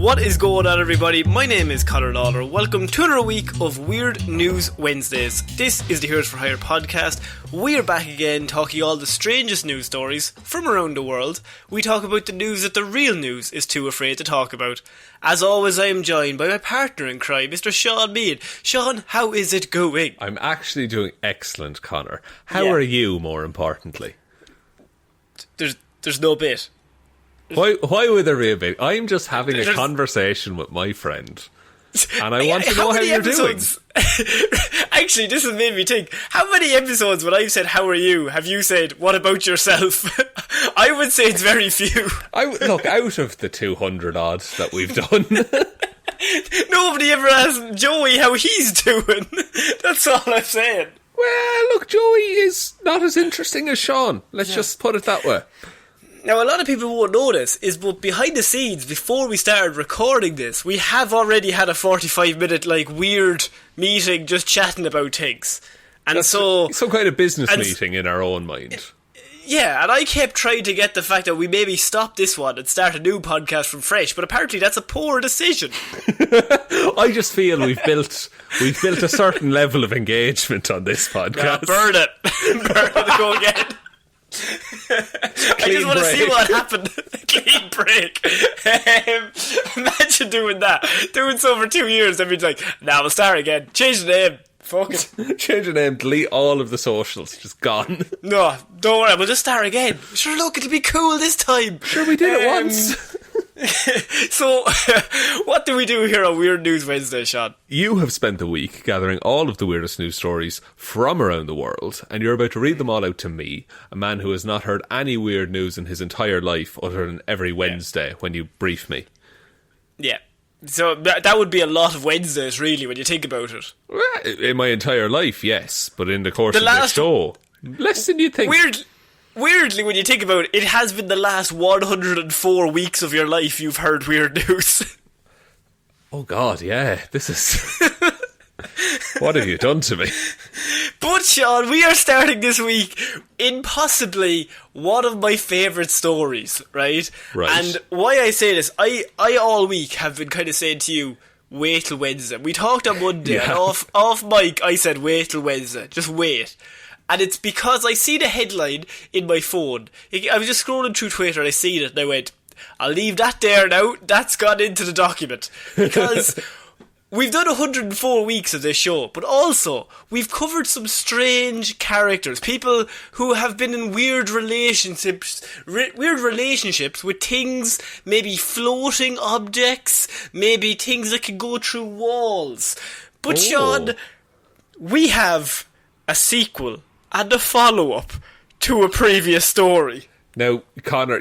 What is going on, everybody? My name is Ciara Lawler. Welcome to another week of Weird News Wednesdays. This is the Heroes for Hire podcast. We are back again talking all the strangest news stories from around the world. We talk about the news that the real news is too afraid to talk about. As always, I am joined by my partner in crime, Mr. Shaun Mead. Shaun, how is it going? I'm actually doing excellent, Connor. How are you, more importantly? There's no bit. Why would there be a bit? I'm just having a conversation with my friend, and I want to know how you're doing. Actually, this has made me think, how many episodes when I've said, how are you, have you said, what about yourself? I would say it's very few. Look, out of the 200 odd that we've done, nobody ever asked Joey how he's doing. That's all I'm saying. Well, look, Joey is not as interesting as Shaun. Let's just put it that way. Now, a lot of people won't know this, but behind the scenes, before we started recording this, we have already had a 45-minute, weird meeting just chatting about things. And that's so... some kind of business meeting in our own mind. Yeah, and I kept trying to get the fact that we maybe stop this one and start a new podcast from fresh, but apparently that's a poor decision. I just feel we've built a certain level of engagement on this podcast. Burn it. Burn it, go again. I just want to see what happened. Clean break. Imagine doing that. Doing so for 2 years and being like, we'll start again. Change the name. Fuck it. Change the name, delete all of the socials. Just gone. No, don't worry, we'll just start again. Sure, look, it'll be cool this time. Sure, we did it once. So, what do we do here on Weird News Wednesday, Shaun? You have spent the week gathering all of the weirdest news stories from around the world, and you're about to read them all out to me, a man who has not heard any weird news in his entire life other than every Wednesday when you brief me. Yeah. So that would be a lot of Wednesdays, really, when you think about it. Well, in my entire life, yes, but in the course of the show, less than you think. Weirdly, when you think about it, it has been the last 104 weeks of your life you've heard weird news. Oh God, yeah, this is... What have you done to me? But Shaun, we are starting this week in possibly one of my favourite stories, right? Right. And why I say this, I all week have been kind of saying to you, wait till Wednesday. We talked on Monday, and off mic I said wait till Wednesday, just wait. And it's because I see the headline in my phone. I was just scrolling through Twitter and I seen it and I went, I'll leave that there now, that's gone into the document. Because... we've done 104 weeks of this show, but also, we've covered some strange characters. People who have been in weird relationships with things, maybe floating objects, maybe things that can go through walls. But Shaun, we have a sequel and a follow-up to a previous story. Now, Connor,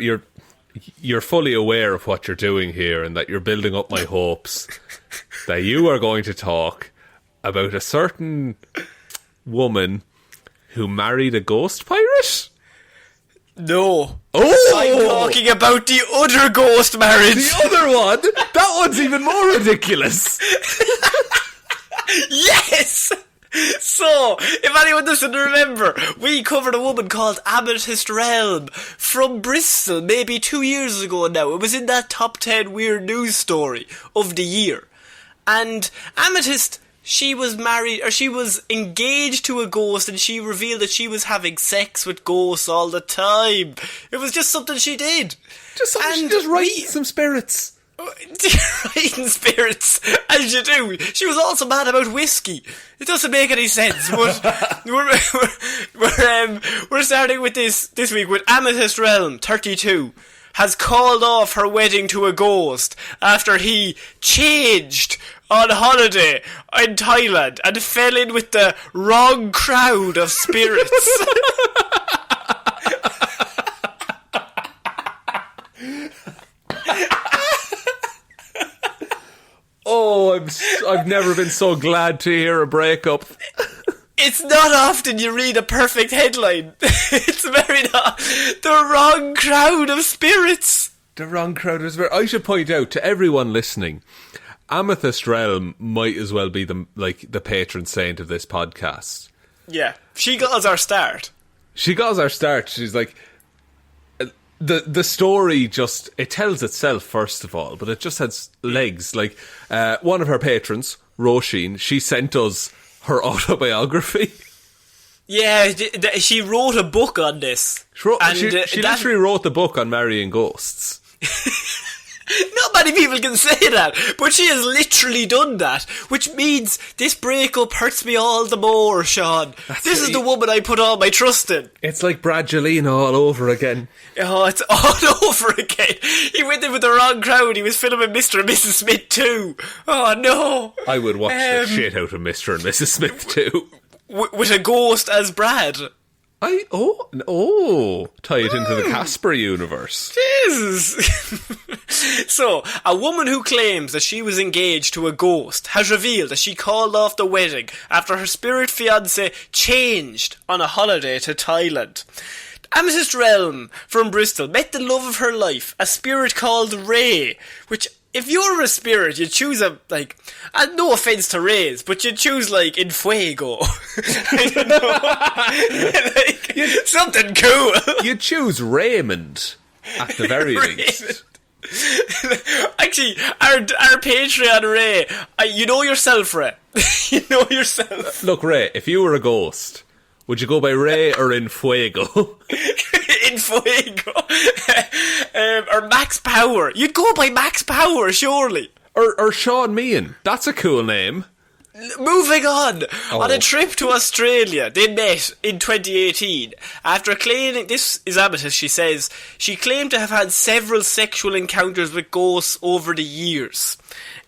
you're fully aware of what you're doing here and that you're building up my hopes that you are going to talk about a certain woman who married a ghost pirate? No. Oh! I'm talking about the other ghost marriage. The other one? That one's even more ridiculous. Yes! So, if anyone doesn't remember, we covered a woman called Amethyst Realm from Bristol maybe 2 years ago now. It was in that top 10 weird news story of the year. And Amethyst, she was married, or she was engaged to a ghost, and she revealed that she was having sex with ghosts all the time. It was just something she did. Just something she just writing some spirits. Writing spirits, as you do. She was also mad about whiskey. It doesn't make any sense, but we're starting with this week with Amethyst Realm, 32, has called off her wedding to a ghost after he changed on holiday in Thailand and fell in with the wrong crowd of spirits. Oh, I've never been so glad to hear a breakup. It's not often you read a perfect headline. It's very not. The wrong crowd of spirits. The wrong crowd of spirits. I should point out to everyone listening, Amethyst Realm might as well be the patron saint of this podcast. Yeah. She got us our start. She's like, the story just, it tells itself, first of all, but it just has legs. Like, one of her patrons, Roisin, she sent us her autobiography. Yeah, she wrote a book on this. She literally wrote the book on marrying ghosts. Not many people can say that, but she has literally done that, which means this breakup hurts me all the more, Shaun. This is the woman I put all my trust in. It's like Brad Jolene all over again. Oh, it's all over again. He went in with the wrong crowd. He was filming Mr. and Mrs. Smith too. Oh, no. I would watch the shit out of Mr. and Mrs. Smith too. With a ghost as Brad. Tie it into the Casper universe. Jesus. So, a woman who claims that she was engaged to a ghost has revealed that she called off the wedding after her spirit fiancé changed on a holiday to Thailand. Amethyst Realm from Bristol met the love of her life, a spirit called Ray, which, if you're a spirit, you choose no offence to Rays, but you choose in Fuego. I don't know. Something cool. You choose Raymond, at the very least. Actually, our Patreon Ray, you know yourself, Ray. You know yourself. Look, Ray, if you were a ghost, would you go by Ray or in Fuego? In Fuego. Or Max Power. You'd go by Max Power, surely. Or Shaun Meehan. That's a cool name. Moving on. On a trip to Australia, they met in 2018. After claiming, this is Amethyst, she says, she claimed to have had several sexual encounters with ghosts over the years.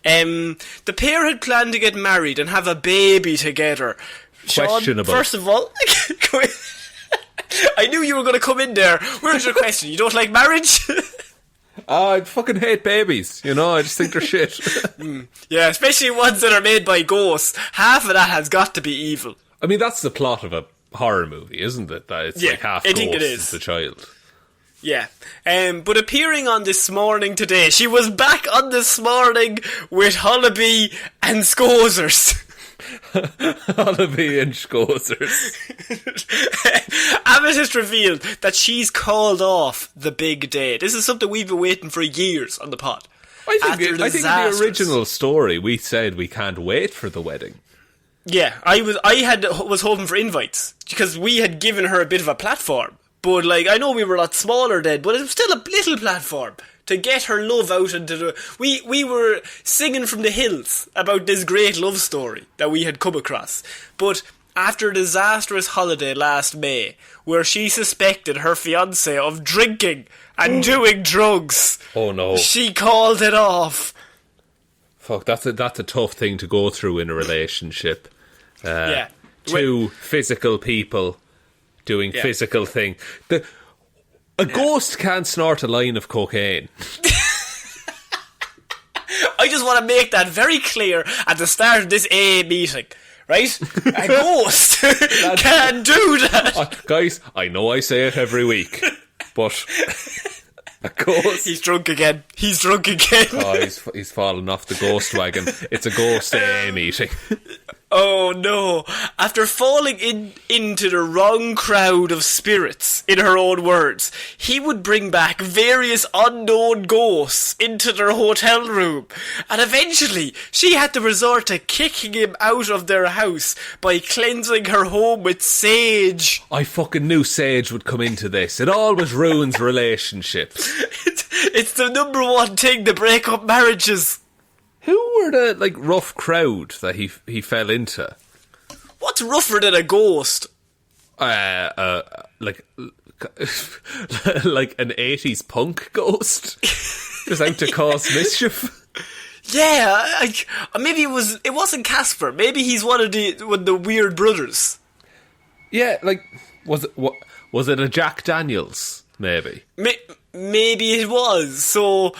The pair had planned to get married and have a baby together. Questionable. Shaun, first of all, I knew you were going to come in there. Where's your question? You don't like marriage? I fucking hate babies, I just think they're shit. Yeah, especially ones that are made by ghosts. Half of that has got to be evil. I mean, that's the plot of a horror movie, isn't it? That it's half ghost as the child. Yeah. But appearing on This Morning today, she was back on This Morning with Hollaby and Scozers. Hollaby and Scozers. Amethyst revealed that she's called off the big day. This is something we've been waiting for years on the pod. I think in the original story we said we can't wait for the wedding. Yeah, I was hoping for invites because we had given her a bit of a platform. But I know we were a lot smaller then, but it was still a little platform to get her love out into the... We were singing from the hills about this great love story that we had come across. But after a disastrous holiday last May, where she suspected her fiancé of drinking and doing drugs... Oh no. She called it off. Fuck, that's a tough thing to go through in a relationship. Yeah. Two physical people doing physical thing. A ghost can't snort a line of cocaine. I just want to make that very clear at the start of this AA meeting, right? A ghost can't do that. Guys, I know I say it every week, but a ghost... He's drunk again. Oh, he's fallen off the ghost wagon. It's a ghost AA meeting. Oh no. After falling into the wrong crowd of spirits, in her own words, he would bring back various unknown ghosts into their hotel room. And eventually, she had to resort to kicking him out of their house by cleansing her home with sage. I fucking knew sage would come into this. It always ruins relationships. It's the number one thing to break up marriages. Who were the rough crowd that he fell into? What's rougher than a ghost? Like an 80s punk ghost, just out to cause mischief. Yeah, maybe it wasn't Casper. Maybe he's one of the weird brothers. Yeah, was it a Jack Daniels? Maybe. Maybe it was. So,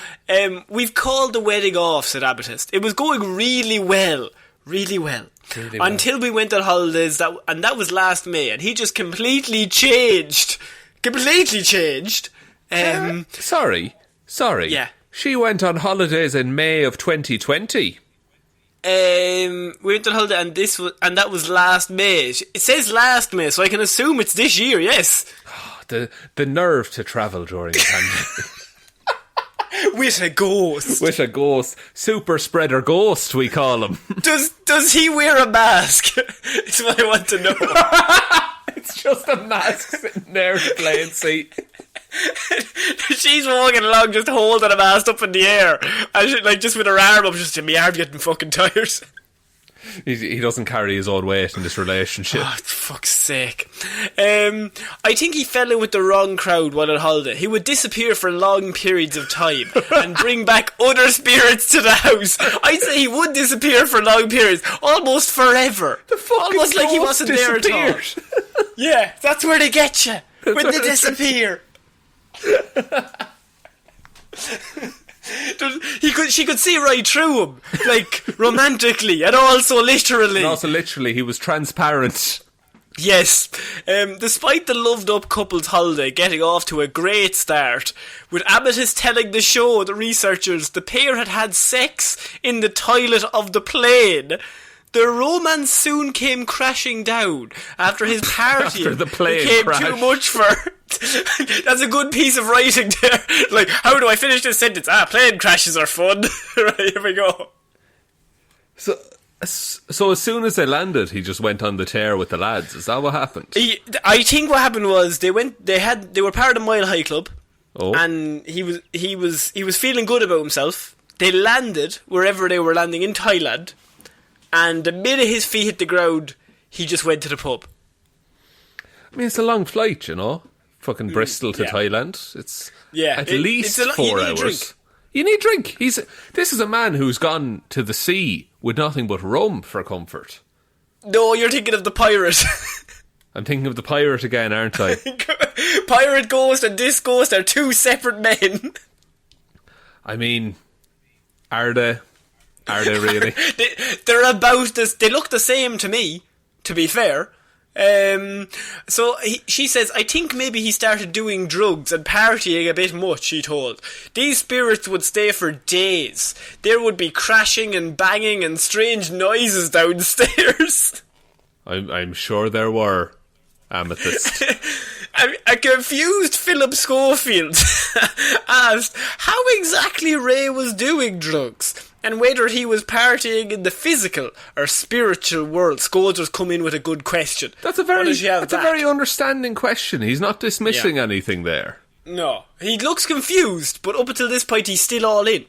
we've called the wedding off, said Amethyst. It was going really well. Really well. Until we went on holidays, and that was last May, and he just completely changed. Sorry. Yeah. She went on holidays in May of 2020. We went on holiday, and that was last May. It says last May, so I can assume it's this year, yes. the nerve to travel during the pandemic. With a ghost. With a ghost. Super spreader ghost, we call him. Does he wear a mask? Is what I want to know. It's just a mask sitting there in the plane seat. She's walking along just holding a mask up in the air. And she, like, just with her arm up, just my arm getting fucking tired. He doesn't carry his own weight in this relationship. Oh, for fuck's sake. I think he fell in with the wrong crowd while on holiday. He would disappear for long periods of time and bring back other spirits to the house. I'd say he would disappear for long periods, almost forever. Almost like he wasn't there at all. Yeah, that's where they get you. When they disappear. She could see right through him, like romantically and also literally. And also literally, he was transparent. Yes. Despite the loved up couple's holiday getting off to a great start, with Amethyst telling the researchers, the pair had had sex in the toilet of the plane. The romance soon came crashing down after his party after the plane became crashed. too much for her. That's a good piece of writing there. Like, how do I finish this sentence? Plane crashes are fun. Right, here we go. So as soon as they landed, he just went on the tear with the lads. Is that what happened? I think what happened was they were part of the Mile High Club, and he was feeling good about himself. They landed wherever they were landing in Thailand. And the minute his feet hit the ground, he just went to the pub. I mean, it's a long flight, you know? Fucking Bristol to Thailand. It's at least 4 hours. You need drink. This is a man who's gone to the sea with nothing but rum for comfort. No, you're thinking of the pirate. I'm thinking of the pirate again, aren't I? Pirate ghost and this ghost are two separate men. I mean, are they? Are they really? They're about this. They look the same to me, to be fair. So she says, I think maybe he started doing drugs and partying a bit much, she told. These spirits would stay for days. There would be crashing and banging and strange noises downstairs. I'm sure there were, Amethyst. A confused Philip Schofield asked how exactly Ray was doing drugs and whether he was partying in the physical or spiritual world. Scholes has come in with a good question. That's a very understanding question. He's not dismissing anything there. No, he looks confused, but up until this point he's still all in.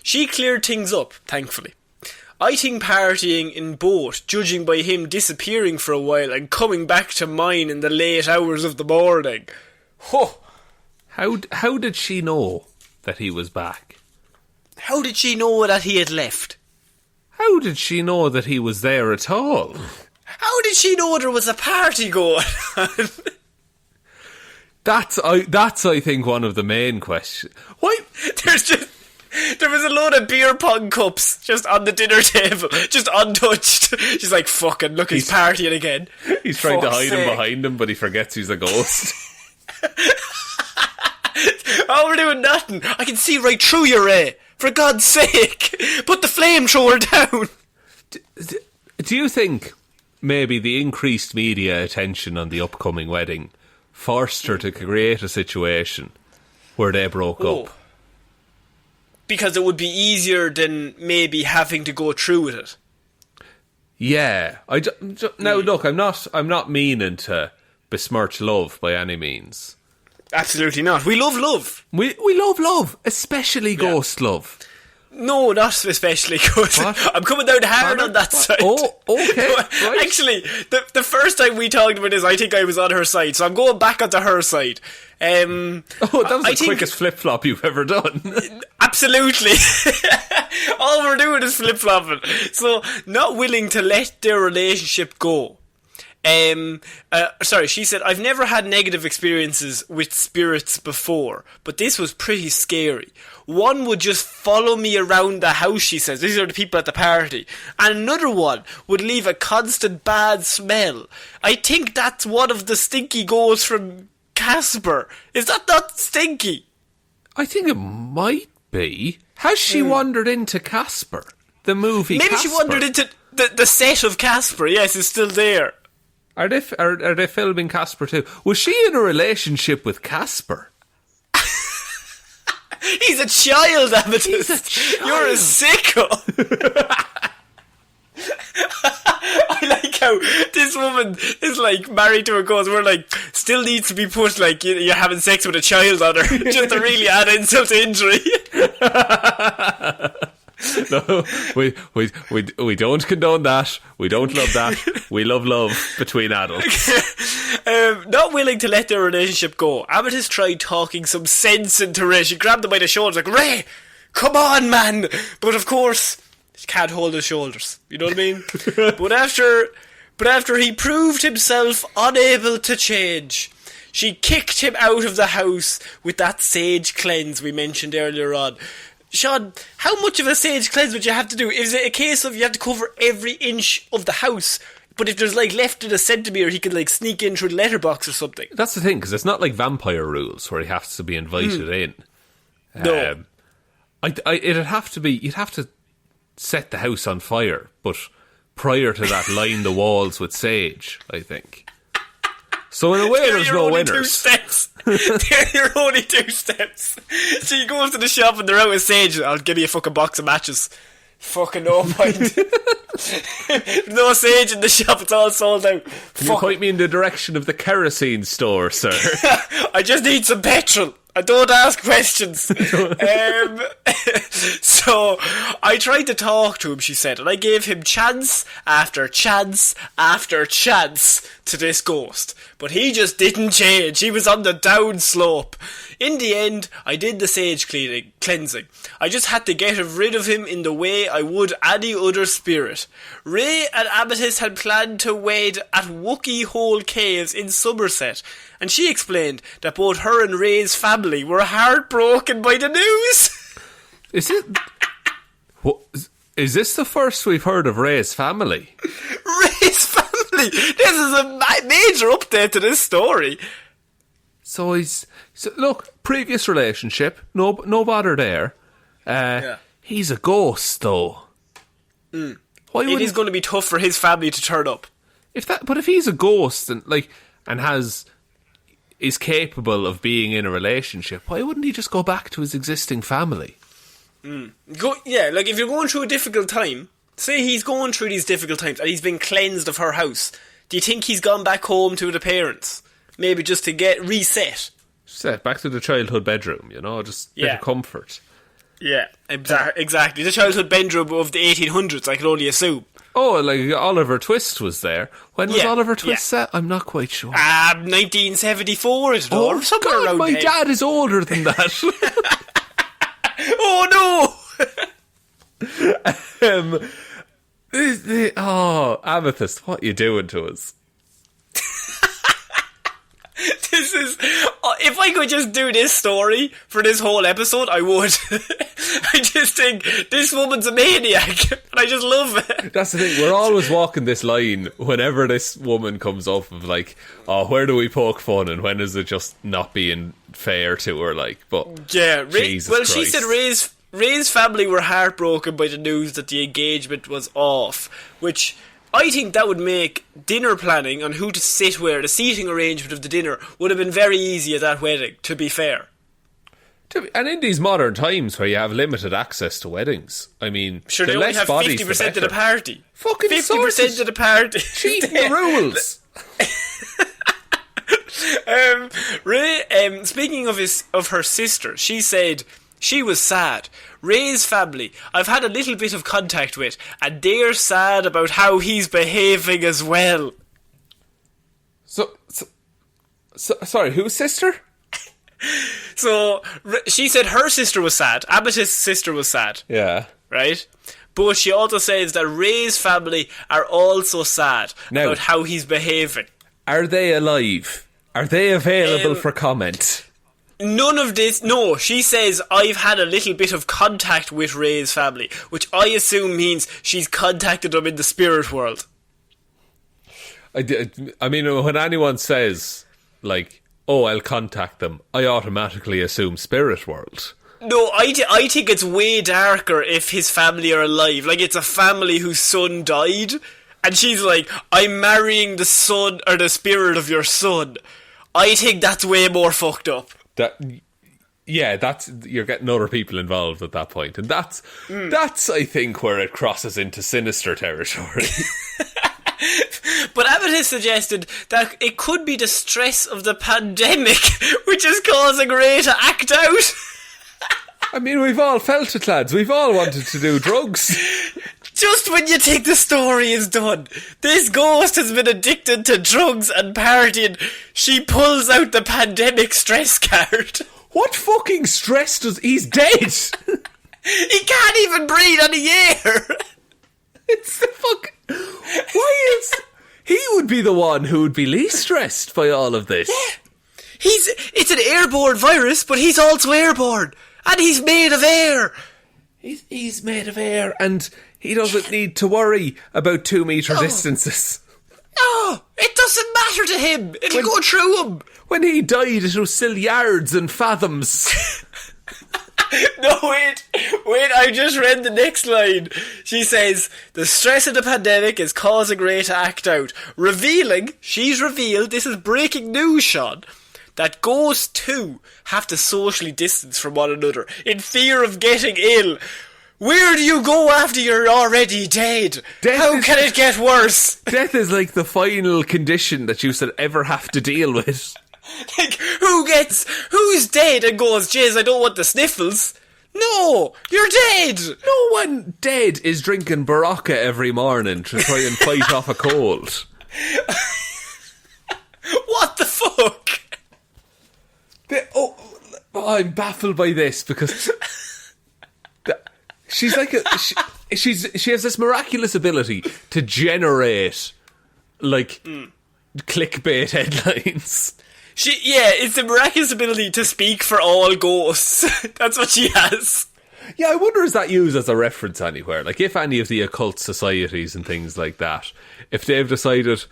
She cleared things up, thankfully. I think partying in boat, judging by him disappearing for a while and coming back to mine in the late hours of the morning. Huh. How did she know that he was back? How did she know that he had left? How did she know that he was there at all? How did she know there was a party going on? That's I think one of the main questions. Why? There was a load of beer pong cups just on the dinner table, just untouched. She's like, fucking look, he's partying again. He's trying to hide him behind him, but he forgets he's a ghost. Oh, we're doing nothing. I can see right through you, Ray. For God's sake, put the flamethrower down. Do you think maybe the increased media attention on the upcoming wedding forced her to create a situation where they broke up? Because it would be easier than maybe having to go through with it. Yeah. Now, look, I'm not meaning to besmirch love by any means. Absolutely not. We love love. We love love, especially ghost love. No, not especially ghost. I'm coming down hard on that side. Oh, okay. Right. Actually, the first time we talked about this, I think I was on her side, so I'm going back onto her side. That was the quickest flip-flop you've ever done. Absolutely. All we're doing is flip-flopping. So, not willing to let their relationship go. She said, I've never had negative experiences with spirits before, but this was pretty scary. One would just follow me around the house, she says. These are the people at the party. And another one would leave a constant bad smell. I think that's one of the stinky ghosts from Casper. Is that not stinky? I think it might be. Has she wandered into Casper? The movie Maybe Casper? She wandered into the set of Casper. Yes, it's still there. Are they filming Casper too? Was she in a relationship with Casper? He's a child, Amethyst. You're a sicko. I like how this woman is like married to a ghost. We're like, still needs to be put like you're having sex with a child on her, just to really add insult to injury. No, we don't condone that. We don't love that. We love between adults. Not willing to let their relationship go, Amethyst tried talking some sense into Ray. She grabbed him by the shoulders like, Ray, come on, man. But of course, she can't hold his shoulders. You know what I mean? But after he proved himself unable to change, she kicked him out of the house with that sage cleanse we mentioned earlier on. Shaun, how much of a sage cleanse would you have to do? Is it a case of you have to cover every inch of the house, but if there's like left in a centimetre, he could like sneak in through the letterbox or something? That's the thing, because it's not like vampire rules where he has to be invited in. No. It'd have to be, you'd have to set the house on fire, but prior to that, line the walls with sage, I think. So in a way, there's no winners. They're your only 2 steps. So you go to the shop and they're out with sage. I'll give you a fucking box of matches. Fucking no point. No sage in the shop. It's all sold out. Can you point me in the direction of the kerosene store, sir? I just need some petrol. I don't ask questions. So I tried to talk to him, she said, and I gave him chance after chance after chance to this ghost. But he just didn't change. He was on the down slope. In the end, I did the sage cleansing. I just had to get rid of him in the way I would any other spirit. Ray and Amethyst had planned to wed at Wookie Hole Caves in Somerset, and she explained that both her and Ray's family were heartbroken by the news. Is this the first we've heard of Ray's family? Ray's family? This is a major update to this story. So look, previous relationship, no bother there. He's a ghost, though. It is going to be tough for his family to turn up. But if he's a ghost and is capable of being in a relationship, why wouldn't he just go back to his existing family? If you're going through a difficult time, say he's going through these difficult times and he's been cleansed of her house, do you think he's gone back home to the parents? Maybe just to get reset. Set back to the childhood bedroom, just a bit of comfort. Yeah, exactly. The childhood bedroom of the 1800s, I can only assume. Oh, like Oliver Twist was there. When was Oliver Twist set? I'm not quite sure. 1974, is it? Oh, God, my dad is older than that. Oh, no! Amethyst, what are you doing to us? This is... if I could just do this story for this whole episode, I would. I just think this woman's a maniac, and I just love it. That's the thing, we're always walking this line whenever this woman comes up of like, where do we poke fun and when is it just not being fair to her, but... Yeah, Jesus Christ. She said Ray's family were heartbroken by the news that the engagement was off, which... I think that would make dinner planning on who to sit where, the seating arrangement of the dinner, would have been very easy at that wedding, to be fair. And in these modern times where you have limited access to weddings, I mean, sure, they only have 50% of the party. Fucking 50% of the party. Cheating the rules. Ray, speaking of her sister, she said she was sad. Ray's family, I've had a little bit of contact with, and they're sad about how he's behaving as well. So sorry, whose sister? So, she said her sister was sad. Amethyst's sister was sad. Yeah. Right? But she also says that Ray's family are also sad about how he's behaving. Are they alive? Are they available for comment? None of this. No, she says I've had a little bit of contact with Ray's family, which I assume means she's contacted them in the spirit world. I mean, when anyone says I'll contact them, I automatically assume spirit world. No, I think it's way darker if his family are alive. Like, it's a family whose son died And she's like, I'm marrying the son, or the spirit of your son. I think that's way more fucked up. That's you're getting other people involved at that point, and that's I think where it crosses into sinister territory. But Amethyst suggested that it could be the stress of the pandemic which is causing Ray to act out. I mean, we've all felt it, lads. We've all wanted to do drugs. Just when you think the story is done, this ghost has been addicted to drugs and partying. She pulls out the pandemic stress card. What fucking stress does... He's dead! He can't even breathe any air! It's the fuck... Why is... He would be the one who would be least stressed by all of this. Yeah. It's an airborne virus, but he's also airborne. And he's made of air. He's made of air, and he doesn't need to worry about 2 metre distances. No, it doesn't matter to him. It'll go through him. When he died, it was still yards and fathoms. No, wait, I just read the next line. She says, the stress of the pandemic is causing Ray to act out. She's revealed, this is breaking news, Shaun, that ghosts too have to socially distance from one another in fear of getting ill. Where do you go after you're already dead? How can it get worse? Death is like the final condition that you should ever have to deal with. Like, who's dead and goes, jeez, I don't want the sniffles. No, you're dead. No one dead is drinking Barocca every morning to try and fight off a cold. What the fuck? I'm baffled by this because she's like she has this miraculous ability to generate like clickbait headlines. It's a miraculous ability to speak for all ghosts. That's what she has. Yeah, I wonder is that used as a reference anywhere? Like if any of the occult societies and things like that, if they've decided,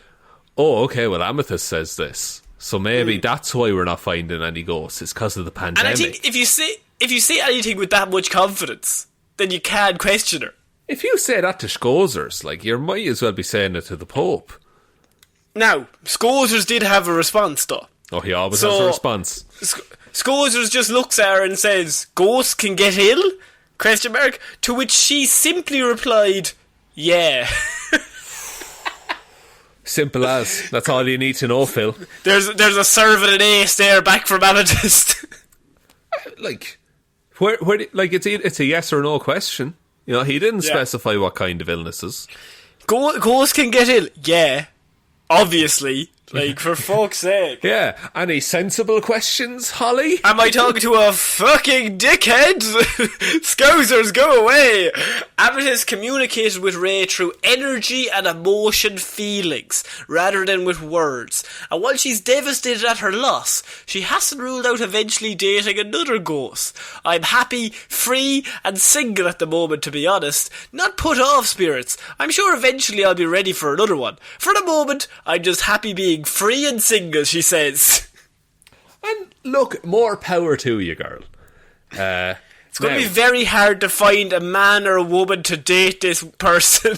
oh, okay, well, Amethyst says this, so maybe that's why we're not finding any ghosts. It's because of the pandemic. And I think if you say anything with that much confidence, then you can't question her. If you say that to Scozers, like you might as well be saying it to the Pope. Now, Scozers did have a response, though. Oh, he always has a response. Scozers just looks at her and says, "Ghosts can get ill?" ? To which she simply replied, "Yeah." Simple as. That's all you need to know, Phil. There's a serve and an ace there back from Amethyst. Like, it's a yes or no question. You know, he didn't specify what kind of illnesses. Ghosts can get ill? Yeah. Obviously. Like, for fuck's sake. Yeah. Any sensible questions, Holly? Am I talking to a fucking dickhead? Scousers, go away. Amethyst communicated with Ray through energy and emotion feelings, rather than with words. And while she's devastated at her loss, she hasn't ruled out eventually dating another ghost. I'm happy, free, and single at the moment, to be honest. Not put off, spirits. I'm sure eventually I'll be ready for another one. For the moment, I'm just happy being free and single, she says. And look, more power to you, girl. It's going to be very hard to find a man or a woman to date this person.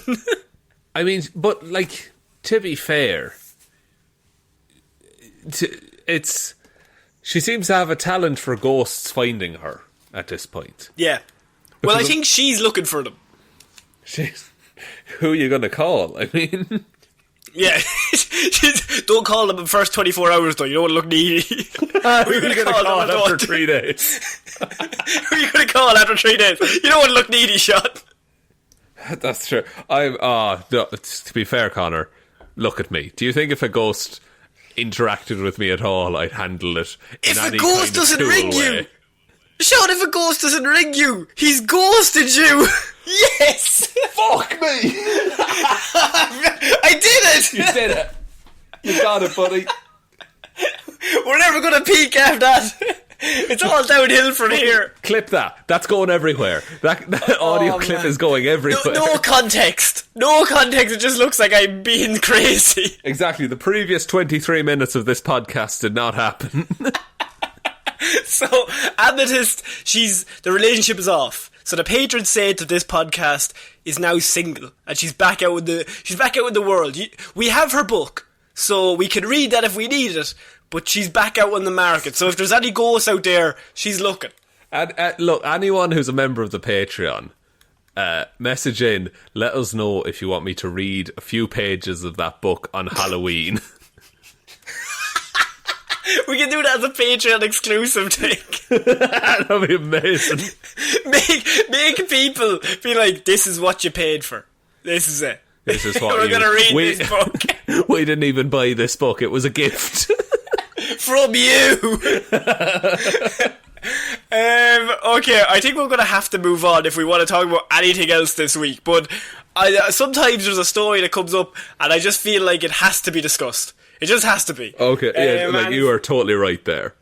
I mean, but like, to be fair, she seems to have a talent for ghosts finding her at this point. Yeah. Well, I think she's looking for them. Who are you going to call? I mean... Yeah, don't call them in the first 24 hours though, you don't want to look needy. Who are you going to call after 3 days? Who are you going to call after 3 days? You don't want to look needy, Shaun. That's true. To be fair, Connor, look at me. Do you think if a ghost interacted with me at all, I'd handle it in any kind of cool way? If a ghost doesn't ring you, Shaun, if a ghost doesn't ring you, he's ghosted you. Yes! Fuck me! I did it! You did it. You got it, buddy. We're never going to peak after that. It's all downhill from here. Clip that. That's going everywhere. That audio clip is going everywhere. No context. No context. It just looks like I'm being crazy. Exactly. The previous 23 minutes of this podcast did not happen. So, Amethyst, the relationship is off. So the patron saint of this podcast is now single, and she's back out in the world. We have her book, so we can read that if we need it, but she's back out on the market. So if there's any ghosts out there, she's looking. And look, anyone who's a member of the Patreon, message in, let us know if you want me to read a few pages of that book on Halloween. We can do that as a Patreon exclusive thing. That'd be amazing. Make people be like, this is what you paid for. This is it. This is what we're going to read this book. We didn't even buy this book. It was a gift. From you. Okay, I think we're going to have to move on if we want to talk about anything else this week. But sometimes there's a story that comes up and I just feel like it has to be discussed. It just has to be. Okay, yeah, like you are totally right there.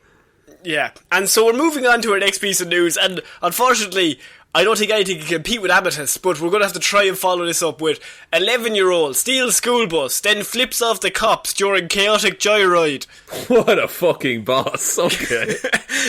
Yeah, and so we're moving on to our next piece of news, and unfortunately, I don't think anything can compete with Amethyst, but we're going to have to try and follow this up with 11-year-old steals school bus, then flips off the cops during chaotic joyride. What a fucking boss, okay.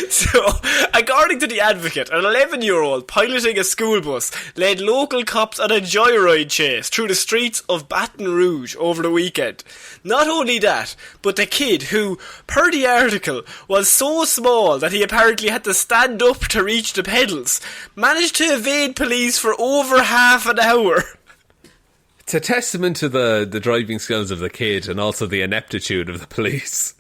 So, according to The Advocate, an 11-year-old piloting a school bus led local cops on a joyride chase through the streets of Baton Rouge over the weekend. Not only that, but the kid, who, per the article, was so small that he apparently had to stand up to reach the pedals, managed to evade police for over half an hour. It's a testament to the driving skills of the kid and also the ineptitude of the police.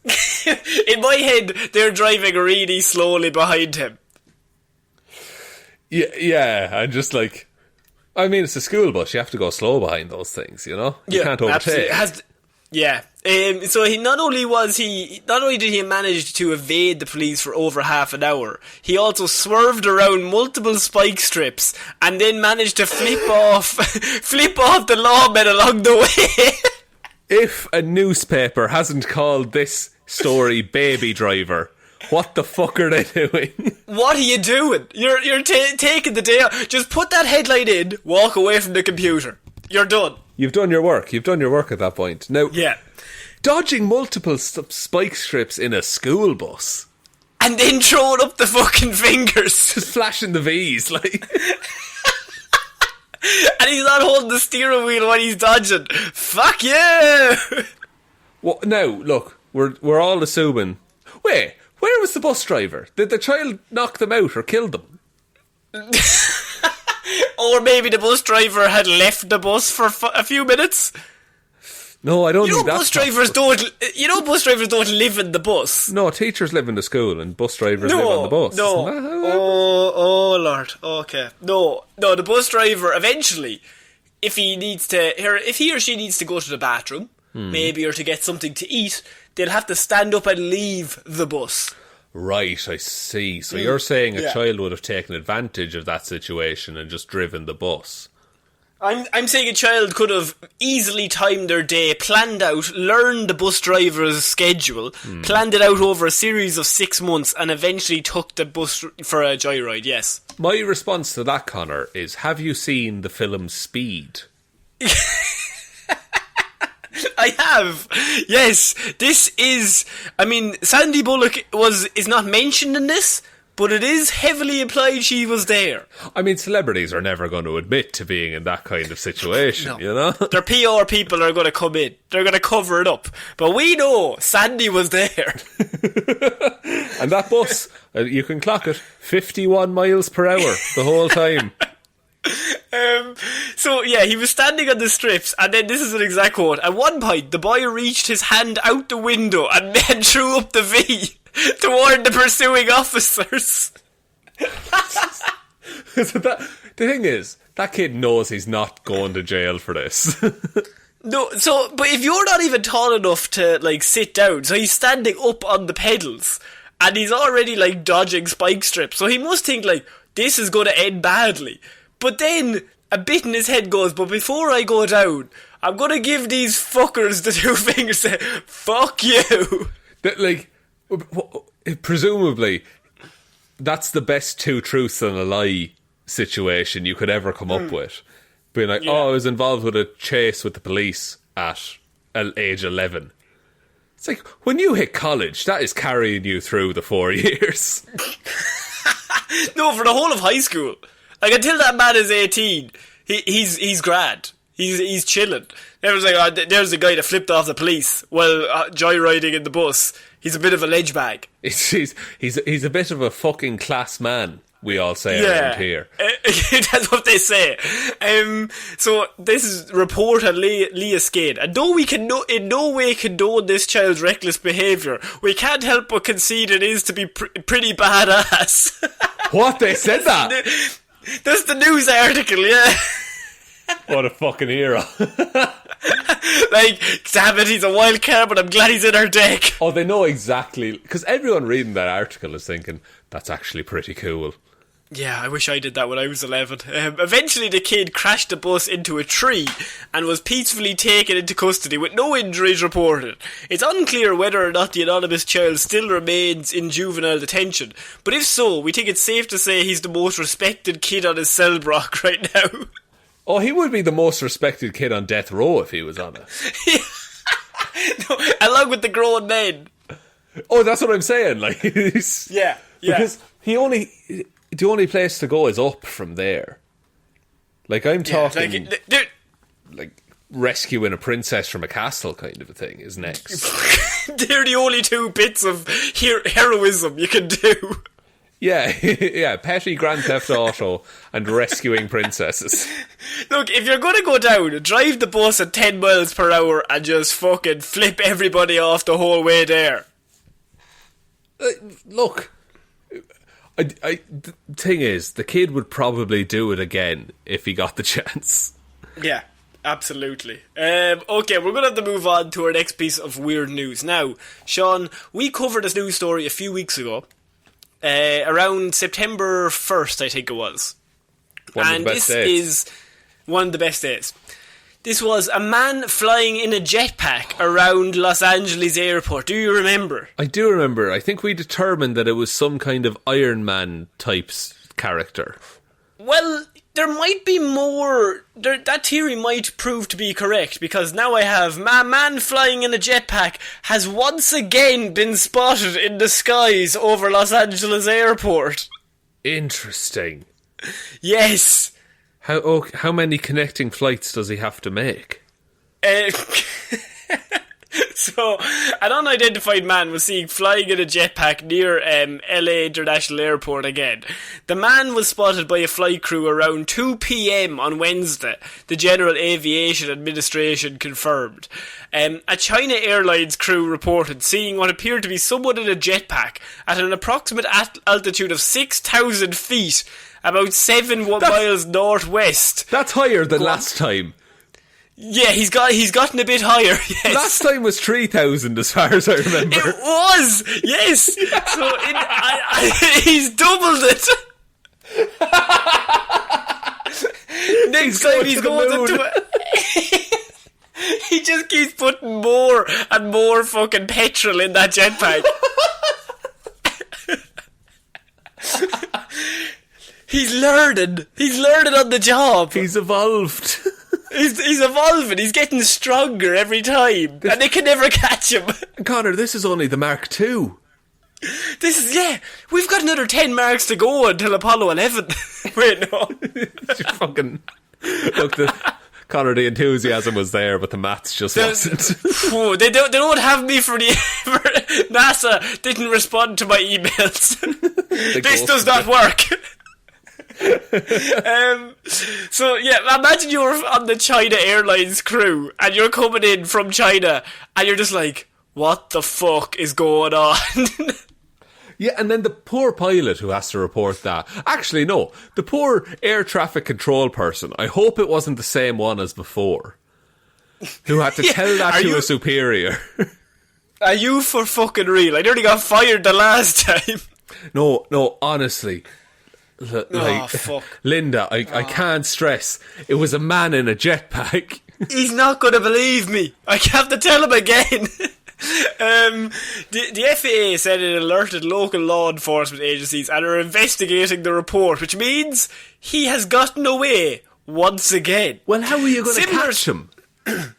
In my head, they're driving really slowly behind him. Yeah, and just like, I mean, it's a school bus. You have to go slow behind those things, you know? You can't overtake. Yeah. So not only did he manage to evade the police for over half an hour, he also swerved around multiple spike strips and then managed to flip off the lawmen along the way. If a newspaper hasn't called this story Baby Driver, what the fuck are they doing? What are you doing? You're taking the day off. Just put that headline in, walk away from the computer. You're done. You've done your work. You've done your work at that point. Now, yeah. Dodging multiple spike strips in a school bus. And then throwing up the fucking fingers. Just flashing the V's, like. And he's not holding the steering wheel when he's dodging. Fuck yeah! Well, now, look, we're all assuming. Wait, where was the bus driver? Did the child knock them out or kill them? Or maybe the bus driver had left the bus for a few minutes. No, I don't think that's possible. Bus drivers don't live in the bus. No, teachers live in the school and bus drivers live on the bus. No. Oh, Lord. Okay. No, the bus driver, eventually, if he or she needs to go to the bathroom, maybe, or to get something to eat, they'll have to stand up and leave the bus. Right, I see. So you're saying a child would have taken advantage of that situation and just driven the bus. I'm saying a child could have easily timed their day, planned out, learned the bus driver's schedule, planned it out over a series of 6 months, and eventually took the bus for a joyride, yes. My response to that, Connor, is, have you seen the film Speed? I have. Yes, this is. I mean, Sandy Bullock is not mentioned in this, but it is heavily implied she was there. I mean, celebrities are never going to admit to being in that kind of situation, no. You know? Their PR people are going to come in. They're going to cover it up. But we know Sandy was there. And that bus, you can clock it, 51 miles per hour the whole time. So yeah, he was standing on the strips, and then this is an exact quote. At one point, the boy reached his hand out the window and then threw up the V to warn the pursuing officers. The thing is, that kid knows he's not going to jail for this. No, but if you're not even tall enough to like sit down, so he's standing up on the pedals, and he's already like dodging spike strips, so he must think like, this is going to end badly. But then a bit in his head goes, but before I go down, I'm going to give these fuckers the 2 fingers and say, fuck you. Like, presumably, that's the best 2 truths and a lie situation you could ever come up with. Being like, I was involved with a chase with the police at age 11. It's like, when you hit college, that is carrying you through the 4 years. No, for the whole of high school. Like, until that man is 18, he's grand. He's chilling. Everyone's like, oh, there's a guy that flipped off the police while joyriding in the bus. He's a bit of a ledge bag. He's a bit of a fucking class man, we all say around here. That's what they say. So this is report on Leah Skade. And though we can in no way condone this child's reckless behaviour, we can't help but concede it is to be pretty badass. What? They said that? That's the news article, yeah. What a fucking hero. Like, damn it, he's a wild card, but I'm glad he's in our deck. Oh, they know exactly. Because everyone reading that article is thinking, that's actually pretty cool. Yeah, I wish I did that when I was 11. Eventually the kid crashed the bus into a tree and was peacefully taken into custody with no injuries reported. It's unclear whether or not the anonymous child still remains in juvenile detention, but if so, we think it's safe to say he's the most respected kid on his cell block right now. Oh, he would be the most respected kid on death row if he was on it. No, along with the grown men. Oh, that's what I'm saying. Like, yeah. Because the only place to go is up from there. Like, I'm talking like rescuing a princess from a castle kind of a thing is next. They're the only two bits of heroism you can do. Yeah, petty Grand Theft Auto and rescuing princesses. Look, if you're going to go down, drive the bus at 10 miles per hour and just fucking flip everybody off the whole way there. Look, the thing is, the kid would probably do it again if he got the chance. Yeah, absolutely. Okay, we're going to have to move on to our next piece of weird news. Now, Shaun, we covered this news story a few weeks ago. Around September 1st, I think it was. This is one of the best days. This was a man flying in a jetpack around Los Angeles airport. Do you remember? I do remember. I think we determined that it was some kind of Iron Man type character. Well, there might be more. That theory might prove to be correct, because now I have my man flying in a jetpack has once again been spotted in the skies over Los Angeles airport. Interesting. Yes. How many connecting flights does he have to make? So, an unidentified man was seen flying in a jetpack near LA International Airport again. The man was spotted by a flight crew around 2 p.m. on Wednesday, the General Aviation Administration confirmed. A China Airlines crew reported seeing what appeared to be someone in a jetpack at an approximate altitude of 6,000 feet, about 7 miles northwest. That's higher than last time. Yeah, he's gotten a bit higher, yes. Last time was 3,000 as far as I remember. It was, yes. So he's doubled it. Next time he's going into it. He just keeps putting more and more fucking petrol in that jetpack. He's learning. He's learning on the job. He's evolved. He's evolving. He's getting stronger every time. And they can never catch him. Connor, this is only the Mark II. We've got another 10 marks to go until Apollo 11. Wait, no. Fucking... Look, Connor, the enthusiasm was there, but the maths just wasn't. They don't have me for NASA didn't respond to my emails. This does not work. So yeah, imagine you're on the China Airlines crew and you're coming in from China and you're just like, what the fuck is going on? Yeah, and then the poor pilot who has to report that. Actually, no, the poor air traffic control person. I hope it wasn't the same one as before, who had to tell that to a superior. Are you for fucking real? I nearly got fired the last time. No, honestly. Fuck. Linda, I can't stress. It was a man in a jetpack. He's not going to believe me. I have to tell him again. The FAA said it alerted local law enforcement agencies and are investigating the report, which means he has gotten away once again. Well, how are you going to catch him?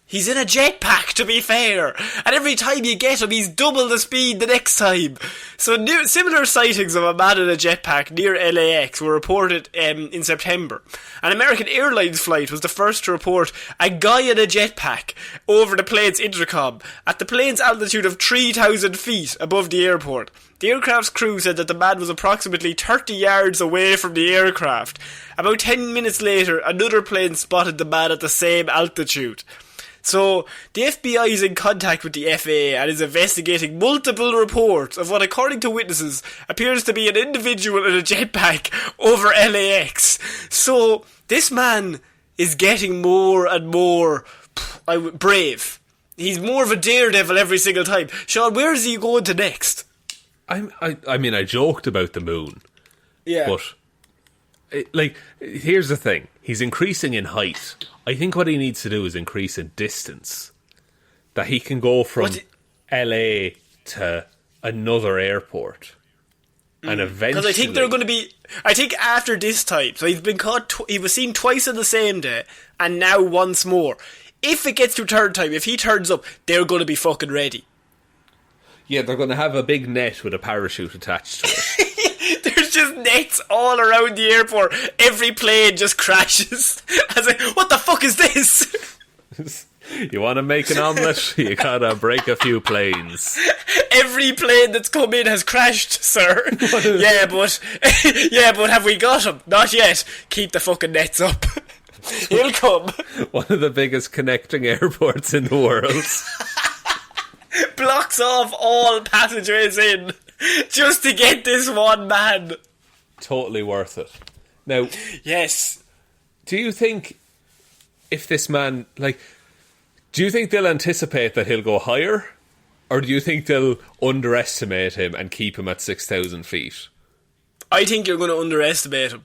He's in a jetpack, to be fair. And every time you get him, he's double the speed the next time. So similar sightings of a man in a jetpack near LAX were reported in September. An American Airlines flight was the first to report a guy in a jetpack over the plane's intercom at the plane's altitude of 3,000 feet above the airport. The aircraft's crew said that the man was approximately 30 yards away from the aircraft. About 10 minutes later, another plane spotted the man at the same altitude. So, the FBI is in contact with the FAA and is investigating multiple reports of what, according to witnesses, appears to be an individual in a jetpack over LAX. So, this man is getting more and more brave. He's more of a daredevil every single time. Shaun, where is he going to next? I mean, I joked about the moon. Yeah. But, here's the thing. He's increasing in height. I think what he needs to do is increase in distance. That he can go from LA to another airport. And eventually... Because I think they're going to be... I think after this time, so he's been caught... he was seen twice on the same day, and now once more. If it gets to third time, if he turns up, they're going to be fucking ready. Yeah, they're going to have a big net with a parachute attached to it. There's just nets all around the airport. Every plane just crashes. I was like, what the fuck is this? You want to make an omelette? You gotta break a few planes. Every plane that's come in has crashed, sir. Yeah, but have we got him? Not yet. Keep the fucking nets up. He'll come. One of the biggest connecting airports in the world. Blocks off all passageways in just to get this one man. Totally worth it. Now, yes. Do you think if this man, do you think they'll anticipate that he'll go higher? Or do you think they'll underestimate him and keep him at 6,000 feet? I think you're going to underestimate him.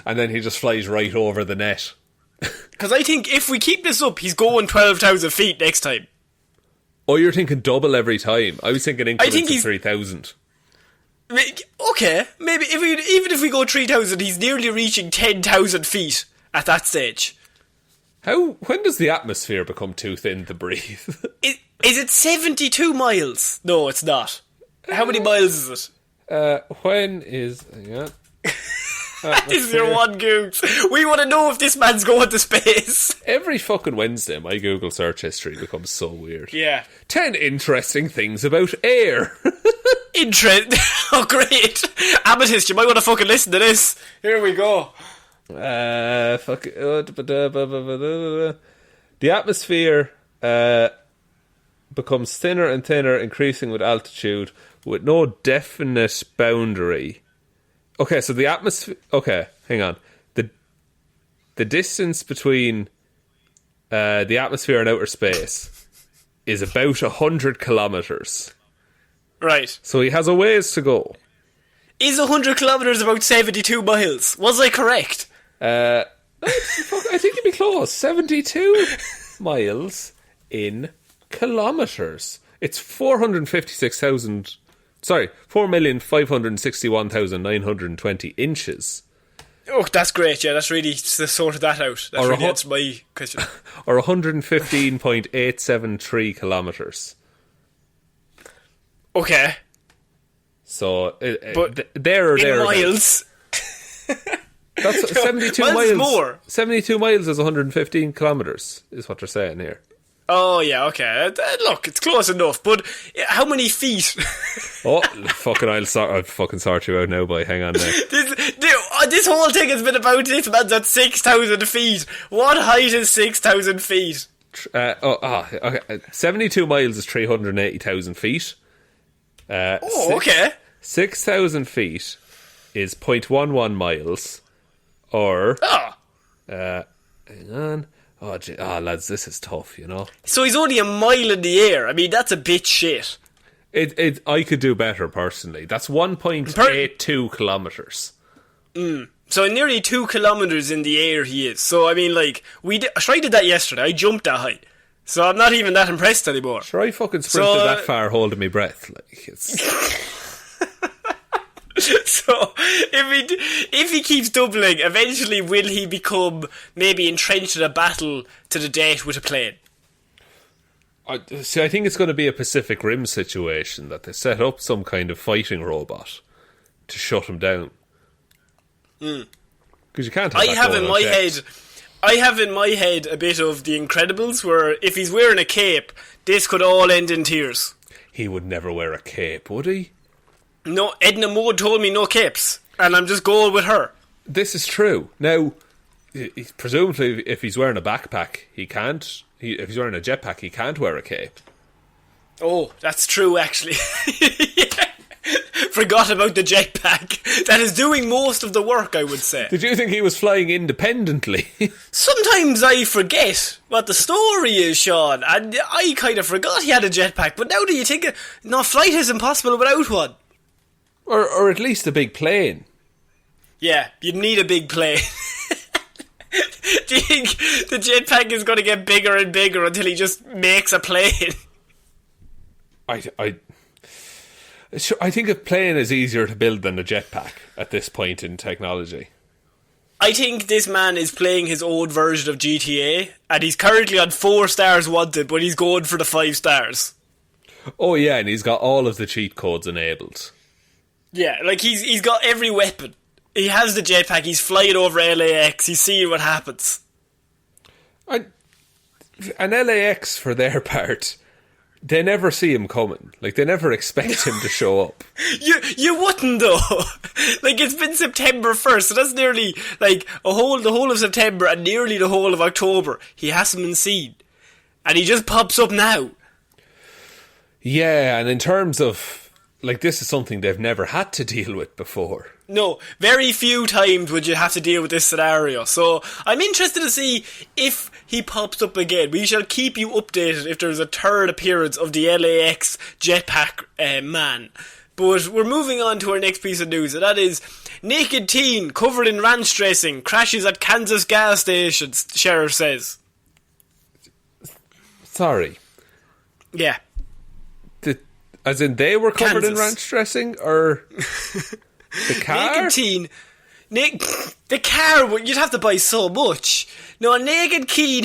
And then he just flies right over the net. Because I think if we keep this up, he's going 12,000 feet next time. Oh, you're thinking double every time. I was thinking increments of 3,000. Okay, maybe even if we go 3,000, he's nearly reaching 10,000 feet at that stage. When does the atmosphere become too thin to breathe? Is it 72 miles? No, it's not. How many miles is it? When is... Hang on. That is your one Googs. We want to know if this man's going to space. Every fucking Wednesday, my Google search history becomes so weird. Yeah. 10 interesting things about air. Oh, great. Amethyst, you might want to fucking listen to this. Here we go. The atmosphere becomes thinner and thinner, increasing with altitude, with no definite boundary. Okay, so the atmosphere... Okay, hang on. The distance between the atmosphere and outer space is about 100 kilometres. Right. So he has a ways to go. Is 100 kilometres about 72 miles? Was I correct? I think you'd be close. 72 miles in kilometres. It's 456,000... Sorry, 4,561,920 inches. Oh, that's great, yeah, that's really sorted that out. That's really answered my question. Or 115.873 kilometres. Okay. So, but there or there. miles. That's 72 miles. More. 72 miles is 115 kilometres, is what they're saying here. Oh, yeah, okay. Look, it's close enough, but how many feet? I'll fucking sort you out now, boy. Hang on now. This whole thing has been about this man's at 6,000 feet. What height is 6,000 feet? Okay. 72 miles is 380,000 feet. Okay. 6,000 feet is 0.11 miles, or... hang on... lads, this is tough, you know. So he's only a mile in the air. I mean, that's a bit shit. I could do better, personally. That's 1.82 kilometres. So nearly 2 kilometres in the air he is. So, I mean, I did that yesterday. I jumped that high. So I'm not even that impressed anymore. Sure, I fucking sprinted that far holding my breath. It's... So, if he keeps doubling, eventually will he become maybe entrenched in a battle to the death with a plane? I think it's going to be a Pacific Rim situation, that they set up some kind of fighting robot to shut him down. Because you can't have that going unchecked. I have in my head a bit of The Incredibles, where if he's wearing a cape, this could all end in tears. He would never wear a cape, would he? No, Edna Mode told me no capes, and I'm just going with her. This is true. Now, presumably, if he's wearing a backpack, he can't. If he's wearing a jetpack, he can't wear a cape. Oh, that's true, actually. Forgot about the jetpack. That is doing most of the work, I would say. Did you think he was flying independently? Sometimes I forget what the story is, Shaun, and I kind of forgot he had a jetpack, but now that you think no, flight is impossible without one. Or at least a big plane. Yeah, you'd need a big plane. Do you think the jetpack is going to get bigger and bigger until he just makes a plane? I think a plane is easier to build than a jetpack at this point in technology. I think this man is playing his old version of GTA, and he's currently on 4 stars wanted, but he's going for the 5 stars. Oh yeah, and he's got all of the cheat codes enabled. Yeah, like he's got every weapon. He has the jetpack, he's flying over LAX, he's seeing what happens. And LAX, for their part, they never see him coming. Like, they never expect him to show up. You wouldn't, though. Like, it's been September 1st, so that's nearly, like, the whole of September and nearly the whole of October. He hasn't been seen. And he just pops up now. Yeah, and in terms of, like, this is something they've never had to deal with before. No, very few times would you have to deal with this scenario. So I'm interested to see if he pops up again. We shall keep you updated if there's a third appearance of the LAX jetpack man. But we're moving on to our next piece of news, and that is naked teen covered in ranch dressing crashes at Kansas gas station, sheriff says. Sorry. Yeah. As in they were covered Kansas. in ranch dressing, or the car? Naked teen. The car, you'd have to buy so much. No, a naked teen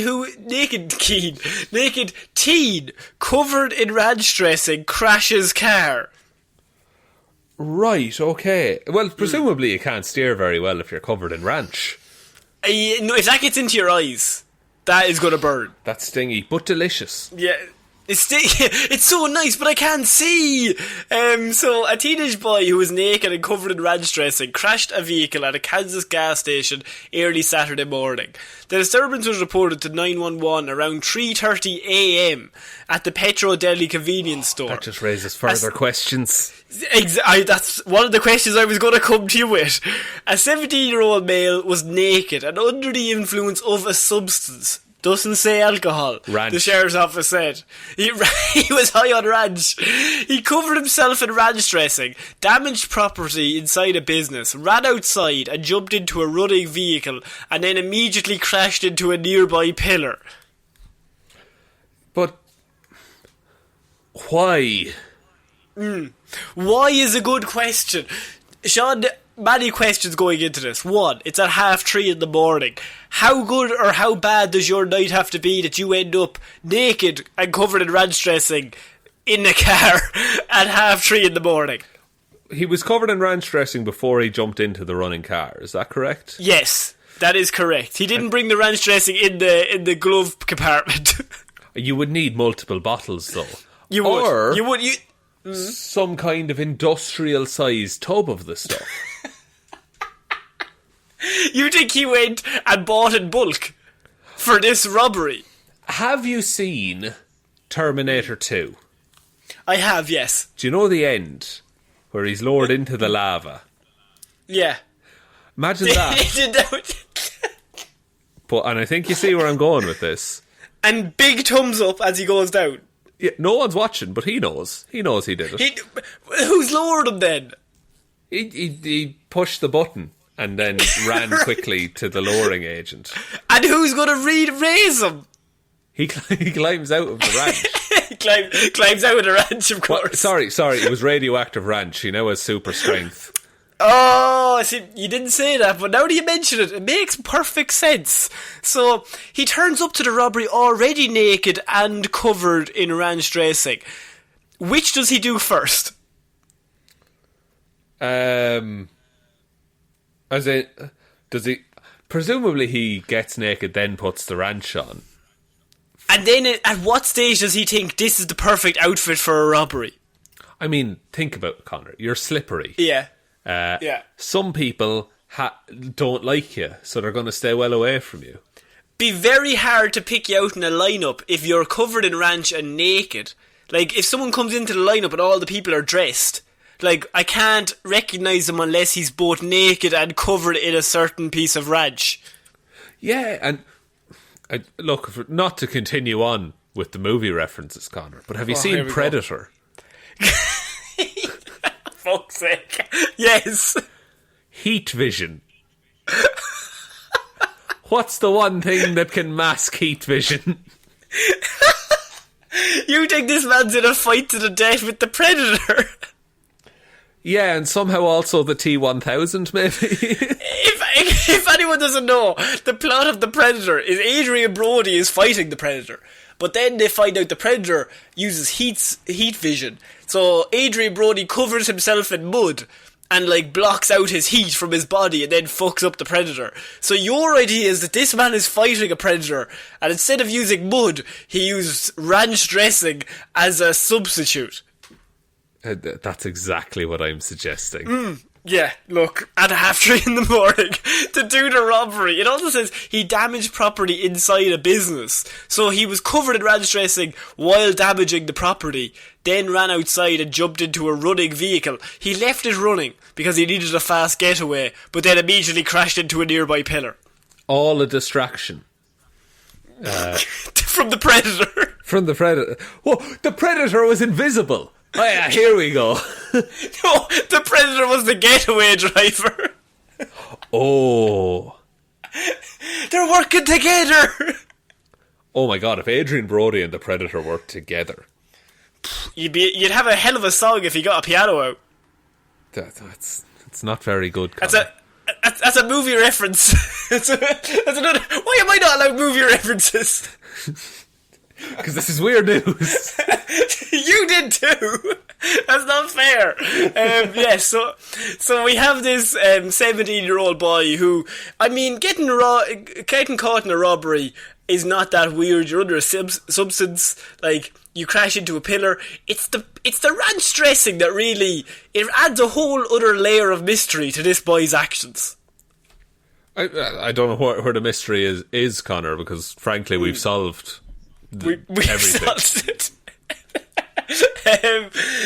covered in ranch dressing crashes car. Right, okay. Well, presumably you can't steer very well if you're covered in ranch. No, if that gets into your eyes, that is going to burn. That's stingy, but delicious. Yeah. It's so nice, but I can't see. So a teenage boy who was naked and covered in ranch dressing crashed a vehicle at a Kansas gas station early Saturday morning. The disturbance was reported to 911 around 3:30 a.m. at the Petro Deli convenience store. That just raises further questions. That's one of the questions I was going to come to you with. A 17-year-old male was naked and under the influence of a substance. Doesn't say alcohol. Ranch. The sheriff's office said. He was high on ranch. He covered himself in ranch dressing, damaged property inside a business, ran outside and jumped into a running vehicle, and then immediately crashed into a nearby pillar. But why? Why is a good question. Shaun, many questions going into this. One, it's at 3:30 in the morning. How good or how bad does your night have to be that you end up naked and covered in ranch dressing in a car at 3:30 in the morning? He was covered in ranch dressing before he jumped into the running car, is that correct? Yes, that is correct. He didn't bring the ranch dressing in the glove compartment. You would need multiple bottles, though. You would. Or You would. some kind of industrial-sized tub of the stuff. You think he went and bought in bulk for this robbery? Have you seen Terminator 2? I have, yes. Do you know the end? Where he's lowered into the lava? Yeah. Imagine that. And I think you see where I'm going with this. And big thumbs up as he goes down. Yeah, no one's watching, but he knows. He knows he did it. Who's lowered him then? He pushed the button and then ran quickly to the lowering agent. And who's going to raise him? He climbs out of the ranch. He climbs out of the ranch, of course. Sorry, it was radioactive ranch. He now has super strength. Oh, see, you didn't say that, but now that you mention it, it makes perfect sense. So, he turns up to the robbery already naked and covered in ranch dressing. Which does he do first? As in, does he... Presumably he gets naked, then puts the ranch on. And then at what stage does he think this is the perfect outfit for a robbery? I mean, think about it, Connor. You're slippery. Yeah. Some people don't like you, so they're going to stay well away from you. Be very hard to pick you out in a lineup if you're covered in ranch and naked. Like, if someone comes into the lineup and all the people are dressed, like, I can't recognise him unless he's both naked and covered in a certain piece of ranch. Yeah, and look, not to continue on with the movie references, Connor, but have you seen Predator? Fuck's sake. Yes. Heat vision. What's the one thing that can mask heat vision? You think this man's in a fight to the death with the Predator? Yeah, and somehow also the T-1000, maybe. If anyone doesn't know, the plot of the Predator is Adrian Brody is fighting the Predator. But then they find out the Predator uses heat vision. So Adrian Brody covers himself in mud and like blocks out his heat from his body and then fucks up the Predator. So your idea is that this man is fighting a Predator and instead of using mud, he used ranch dressing as a substitute. That's exactly what I'm suggesting. Yeah, look, at 3:30 in the morning to do the robbery. It also says he damaged property inside a business. So he was covered in ranch dressing while damaging the property, then ran outside and jumped into a running vehicle. He left it running because he needed a fast getaway, but then immediately crashed into a nearby pillar. All a distraction. From the Predator. From the Predator. Whoa, the Predator was invisible. Oh yeah, here we go. No, the Predator was the getaway driver. Oh. They're working together. Oh my god, if Adrian Brody and the Predator worked together. You'd have a hell of a song if you got a piano out. That's not very good, Colin. That's a movie reference. That's another. Why am I not allowed movie references? Because this is weird news. You did too. That's not fair. Yes, so we have this 17-year-old boy who, I mean, getting caught in a robbery is not that weird. You're under a substance, like you crash into a pillar. It's the ranch dressing that really it adds a whole other layer of mystery to this boy's actions. I don't know where the mystery is, Connor, because frankly we've solved everything. Solved it.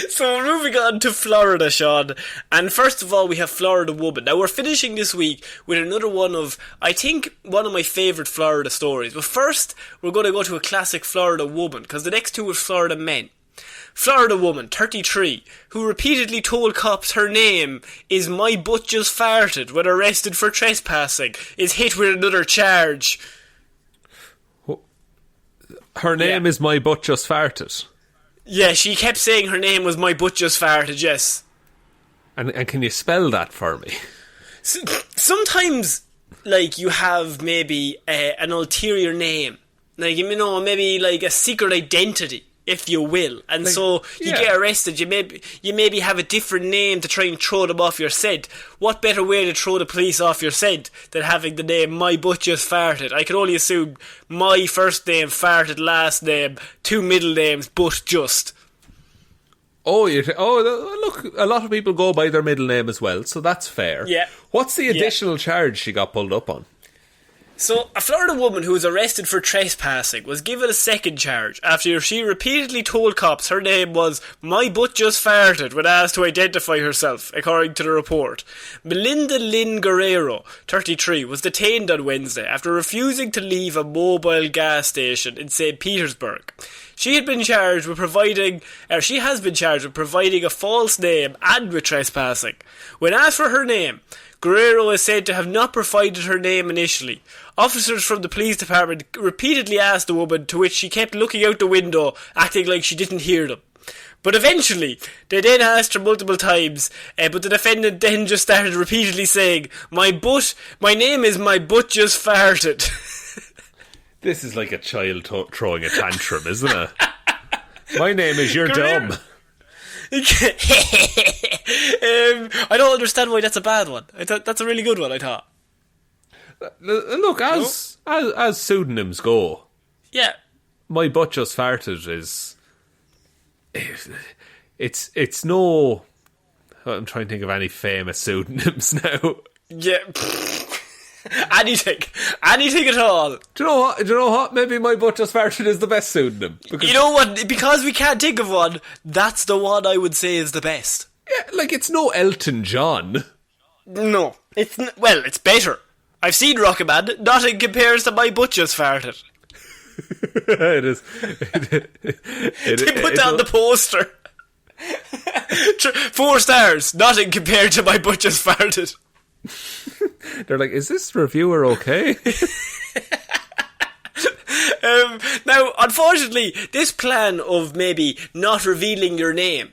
So we're moving on to Florida, Shaun. And first of all, we have Florida Woman. Now we're finishing this week with another one of, I think, one of my favourite Florida stories. But first, we're going to go to a classic Florida Woman, because the next two are Florida Men. Florida Woman, 33, who repeatedly told cops her name is My Butt Just Farted when arrested for trespassing, is hit with another charge. Her name is My Butt Just Farted. Yeah, she kept saying her name was My Butt Just Farted, yes. And can you spell that for me? Sometimes, like, you have maybe an ulterior name. Like, you know, maybe like a secret identity, if you will. And like, so you get arrested, you maybe have a different name to try and throw them off your scent. What better way to throw the police off your scent than having the name My Butt Just Farted? I can only assume my first name, farted last name, 2 middle names, but just. Oh, look, a lot of people go by their middle name as well, so that's fair. Yeah. What's the additional charge she got pulled up on? So, a Florida woman who was arrested for trespassing was given a second charge after she repeatedly told cops her name was My Butt Just Farted when asked to identify herself, according to the report. Melinda Lynn Guerrero, 33, was detained on Wednesday after refusing to leave a mobile gas station in St. Petersburg. She has been charged with providing a false name and with trespassing. When asked for her name, Guerrero is said to have not provided her name initially. Officers from the police department repeatedly asked the woman, to which she kept looking out the window, acting like she didn't hear them. But eventually, they then asked her multiple times, but the defendant then just started repeatedly saying, my name is my butt just farted. This is like a child throwing a tantrum, isn't it? My name is You're Dumb. I don't understand why that's a bad one. I thought that's a really good one, I thought. Look, as pseudonyms go, yeah, my butt just farted is... It's no... I'm trying to think of any famous pseudonyms now. Yeah. Anything at all. Do you know what? Maybe my butt just farted is the best pseudonym. You know what? Because we can't think of one, that's the one I would say is the best. Yeah, like it's no Elton John. No, it's better. I've seen Rocketman. Nothing compares to my butt just farted. It is. They put down the poster. 4 stars. Nothing compared to my butt just farted. They're like, is this reviewer okay? Now, unfortunately, this plan of maybe not revealing your name,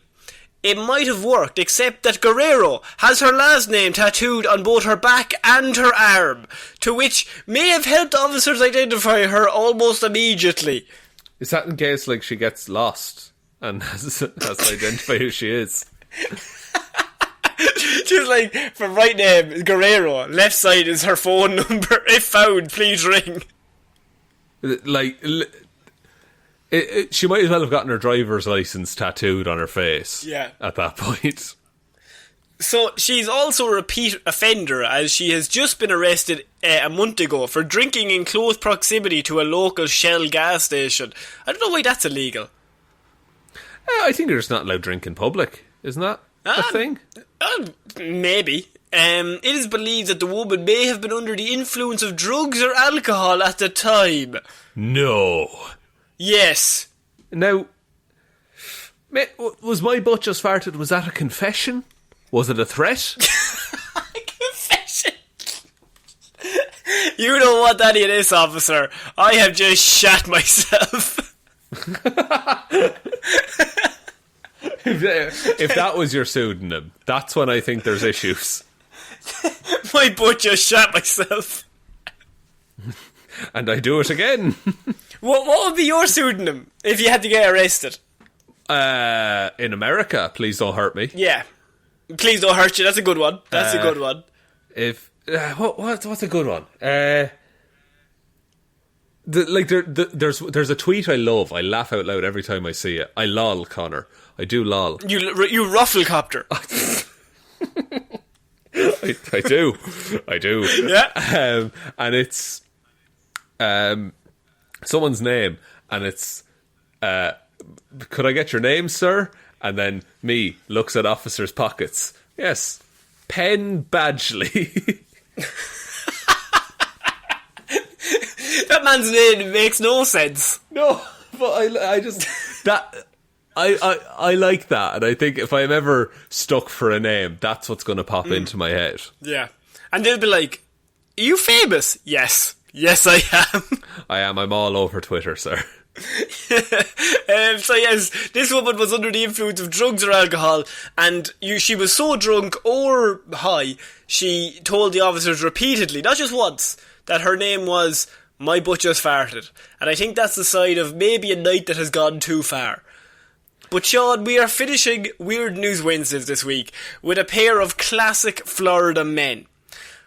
it might have worked, except that Guerrero has her last name tattooed on both her back and her arm, to which may have helped officers identify her almost immediately. Is that in case, like, she gets lost and has to identify who she is? She's like, for right name, Guerrero, left side is her phone number. If found, please ring. Like, she might as well have gotten her driver's license tattooed on her face. Yeah. At that point. So she's also a repeat offender, as she has just been arrested a month ago for drinking in close proximity to a local Shell gas station. I don't know why that's illegal. I think you're just not allowed to drink in public. Isn't that a thing? Maybe. It is believed that the woman may have been under the influence of drugs or alcohol at the time. No. Yes. Now, was my butt just farted? Was that a confession? Was it a threat? Confession? You don't want any of this, officer. I have just shat myself. If that was your pseudonym, that's when I think there's issues. My butt just shat myself. And I do it again. What would be your pseudonym if you had to get arrested? In America, please don't hurt me. Yeah. Please don't hurt you. That's a good one. That's a good one. If what's a good one? There's a tweet I love. I laugh out loud every time I see it. I lol, Connor. I do lol. You rufflecopter. I do. Yeah. And it's someone's name, and it's could I get your name, sir? And then me looks at officer's pockets. Yes, Penn Badgley. That man's name makes no sense. No, but I just that I like that, and I think if I'm ever stuck for a name, that's what's going to pop into my head. Yeah, and they'll be like, "Are you famous?" Yes, I am. I am. I'm all over Twitter, sir. So yes, this woman was under the influence of drugs or alcohol, and she was so drunk or high, she told the officers repeatedly, not just once, that her name was "My butt just farted." And I think that's the side of maybe a night that has gone too far. But Shaun, we are finishing Weird News Wednesdays this week with a pair of classic Florida men.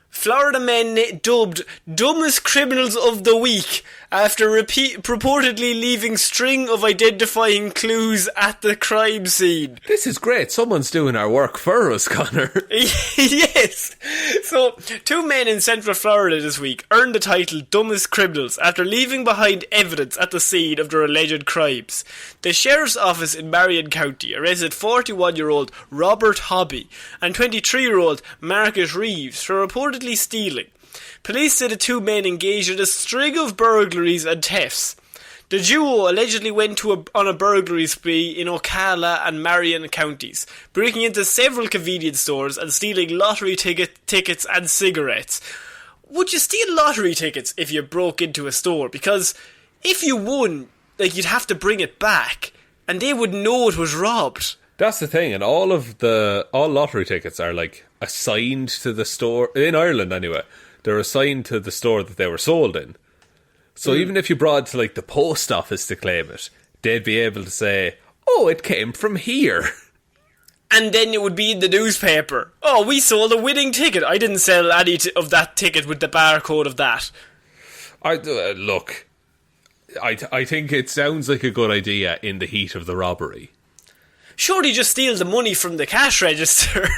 Florida men dubbed dumbest criminals of the week after purportedly leaving string of identifying clues at the crime scene. This is great. Someone's doing our work for us, Connor. Yes. So, 2 men in Central Florida this week earned the title dumbest criminals after leaving behind evidence at the scene of their alleged crimes. The sheriff's office in Marion County arrested 41-year-old Robert Hobby and 23-year-old Marcus Reeves for reportedly stealing. Police said the 2 men engaged in a string of burglaries and thefts. The duo allegedly went on a burglary spree in Ocala and Marion counties, breaking into several convenience stores and stealing lottery tickets and cigarettes. Would you steal lottery tickets if you broke into a store? Because if you won, you'd have to bring it back. and they would know it was robbed. That's the thing, and all lottery tickets are like assigned to the store in Ireland anyway. They're assigned to the store that they were sold in. So even if you brought to like the post office to claim it, they'd be able to say, "Oh, it came from here." And then it would be in the newspaper. "Oh, we sold a winning ticket. I didn't sell any of that ticket with the barcode of that." Look, I think it sounds like a good idea in the heat of the robbery. Surely just steal the money from the cash register.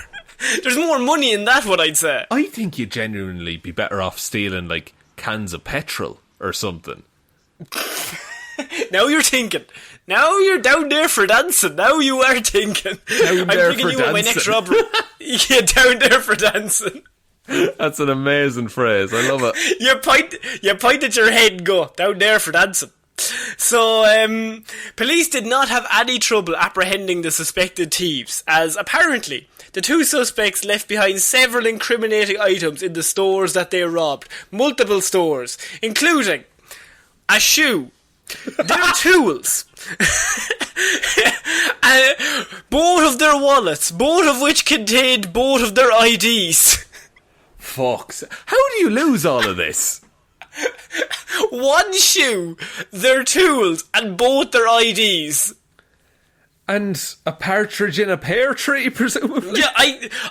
There's more money in that, what I'd say. I think you'd genuinely be better off stealing like cans of petrol or something. Now you're thinking. Now you're down there for dancing. Now you are thinking. I'm thinking you at my next robbery. Yeah, down there for dancing. That's an amazing phrase. I love it. You point at your head and go, "Down there for dancing." So, police did not have any trouble apprehending the suspected thieves, as apparently the two suspects left behind several incriminating items in the stores that they robbed. Multiple stores, including a shoe, their tools, both of their wallets, both of which contained both of their IDs. Fucks. How do you lose all of this? One shoe, their tools, and both their IDs. And a partridge in a pear tree, presumably? Yeah,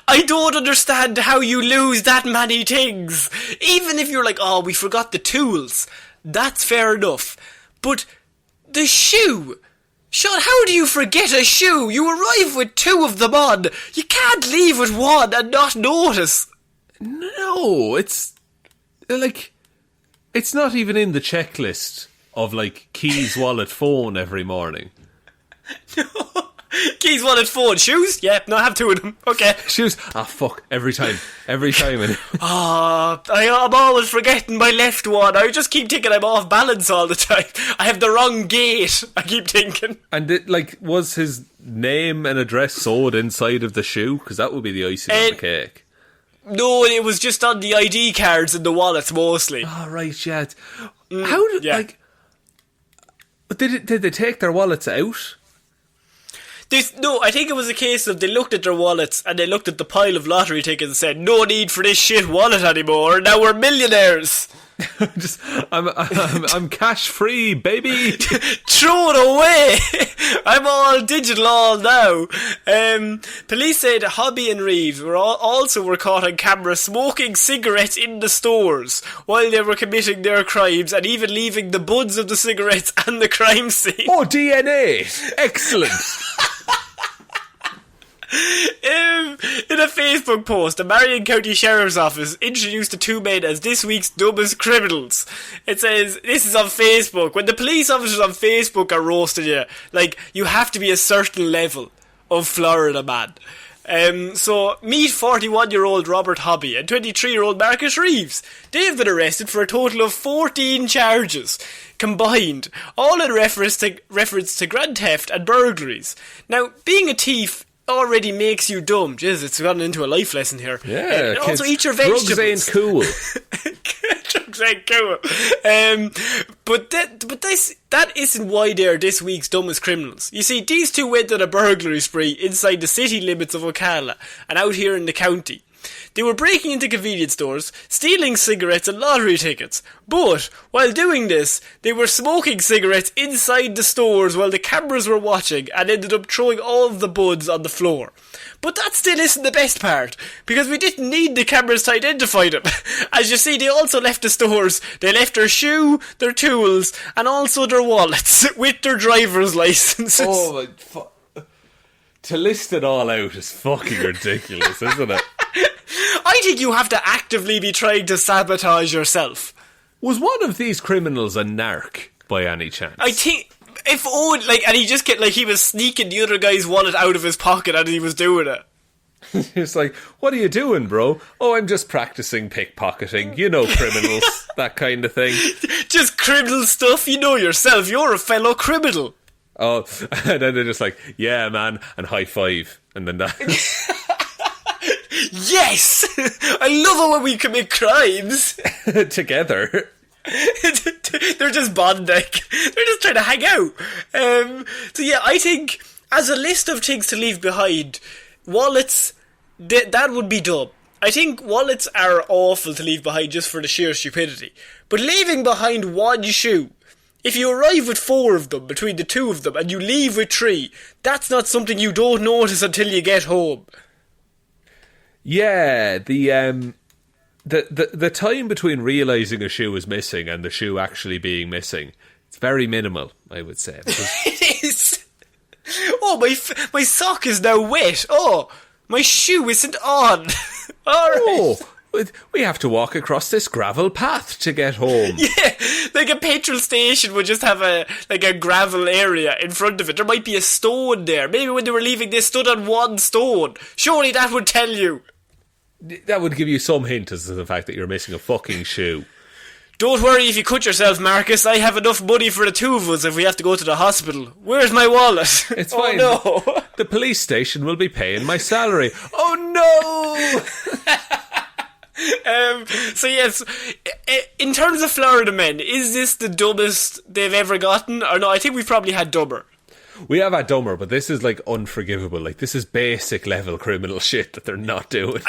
I don't understand how you lose that many things. Even if you're like, "Oh, we forgot the tools." That's fair enough. But the shoe... Shaun, how do you forget a shoe? You arrive with two of them on. You can't leave with one and not notice. No, it's... like... It's not even in the checklist of, like, keys, wallet, phone every morning. No. Keys, wallet, phone. Shoes? Yeah, no, I have two of them. Okay. Shoes? Ah, fuck. Every time. I'm always forgetting my left one. I just keep thinking I'm off balance all the time. I have the wrong gait, I keep thinking. And, was his name and address sewed inside of the shoe? Because that would be the icing on the cake. No, it was just on the ID cards and the wallets mostly. Oh, right, yeah. How did, did they take their wallets out? No, I think it was a case of they looked at their wallets and they looked at the pile of lottery tickets and said, "No need for this shit wallet anymore. Now we're millionaires." I'm cash free, baby. Throw it away. I'm all digital all now. Police said Hobby and Reeves also were caught on camera smoking cigarettes in the stores while they were committing their crimes, and even leaving the buds of the cigarettes and the crime scene. Oh, DNA. Excellent. In a Facebook post, the Marion County Sheriff's Office introduced the two men as this week's dumbest criminals. It says, this is on Facebook. When the police officers on Facebook are roasting you, like, you have to be a certain level of Florida man. So, meet 41-year-old Robert Hobby and 23-year-old Marcus Reeves. They have been arrested for a total of 14 charges combined, all in reference to grand theft and burglaries. Now, being a thief already makes you dumb. Jeez, it's gotten into a life lesson here. Yeah, and also eat your vegetables. Drugs ain't cool. Drugs ain't cool. But that isn't why they're this week's dumbest criminals. You see, these two went on a burglary spree inside the city limits of Ocala and out here in the county. They were breaking into convenience stores, stealing cigarettes and lottery tickets. But, while doing this, they were smoking cigarettes inside the stores while the cameras were watching, and ended up throwing all of the buds on the floor. But that still isn't the best part, because we didn't need the cameras to identify them. As you see, they also left the stores. They left their shoe, their tools, and also their wallets, with their driver's licenses. Oh my... To list it all out is fucking ridiculous, isn't it? I think you have to actively be trying to sabotage yourself. Was one of these criminals a narc, by any chance? I think... and he just he was sneaking the other guy's wallet out of his pocket and he was doing it. He's like, "What are you doing, bro?" "Oh, I'm just practicing pickpocketing. You know, criminals." That kind of thing. Just criminal stuff, you know yourself. You're a fellow criminal. Oh, and then they're just like, "Yeah, man," and high five. And then that... Yes! I love it when we commit crimes. Together. They're just bonding. They're just trying to hang out. So yeah, I think as a list of things to leave behind, wallets, that would be dumb. I think wallets are awful to leave behind just for the sheer stupidity. But leaving behind one shoe, if you arrive with 4 of them between the 2 of them and you leave with 3, that's not something you don't notice until you get home. Yeah, the time between realising a shoe is missing and the shoe actually being missing, it's very minimal, I would say. It is. Oh, my sock is now wet. Oh, my shoe isn't on. All right. Oh, we have to walk across this gravel path to get home. Yeah, like a petrol station would just have a gravel area in front of it. There might be a stone there. Maybe when they were leaving, they stood on one stone. Surely that would tell you. That would give you some hint as to the fact that you're missing a fucking shoe. Don't worry if you cut yourself, Marcus. I have enough money for the 2 of us if we have to go to the hospital. Where's my wallet? It's fine. Oh, no. The police station will be paying my salary. Oh, no! So yes, in terms of Florida men, is this the dumbest they've ever gotten? Or no, I think we've probably had dumber. We have had dumber, but this is like unforgivable. Like, this is basic level criminal shit that they're not doing.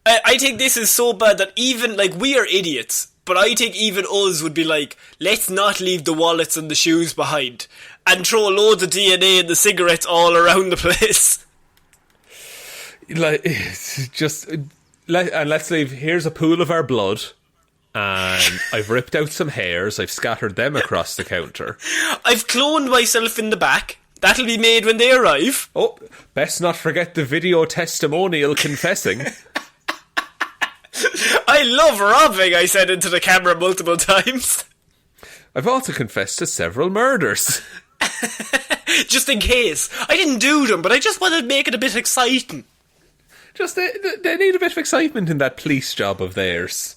I think this is so bad that even, like, we are idiots, but I think even us would be like, let's not leave the wallets and the shoes behind and throw loads of DNA and the cigarettes all around the place. Like, it's just... And let's leave, here's a pool of our blood, and I've ripped out some hairs, I've scattered them across the counter. I've cloned myself in the back. That'll be made when they arrive. Oh, best not forget the video testimonial confessing. I love robbing, I said into the camera multiple times. I've also confessed to several murders. Just in case. I didn't do them, but I just wanted to make it a bit exciting. Just, they need a bit of excitement in that police job of theirs.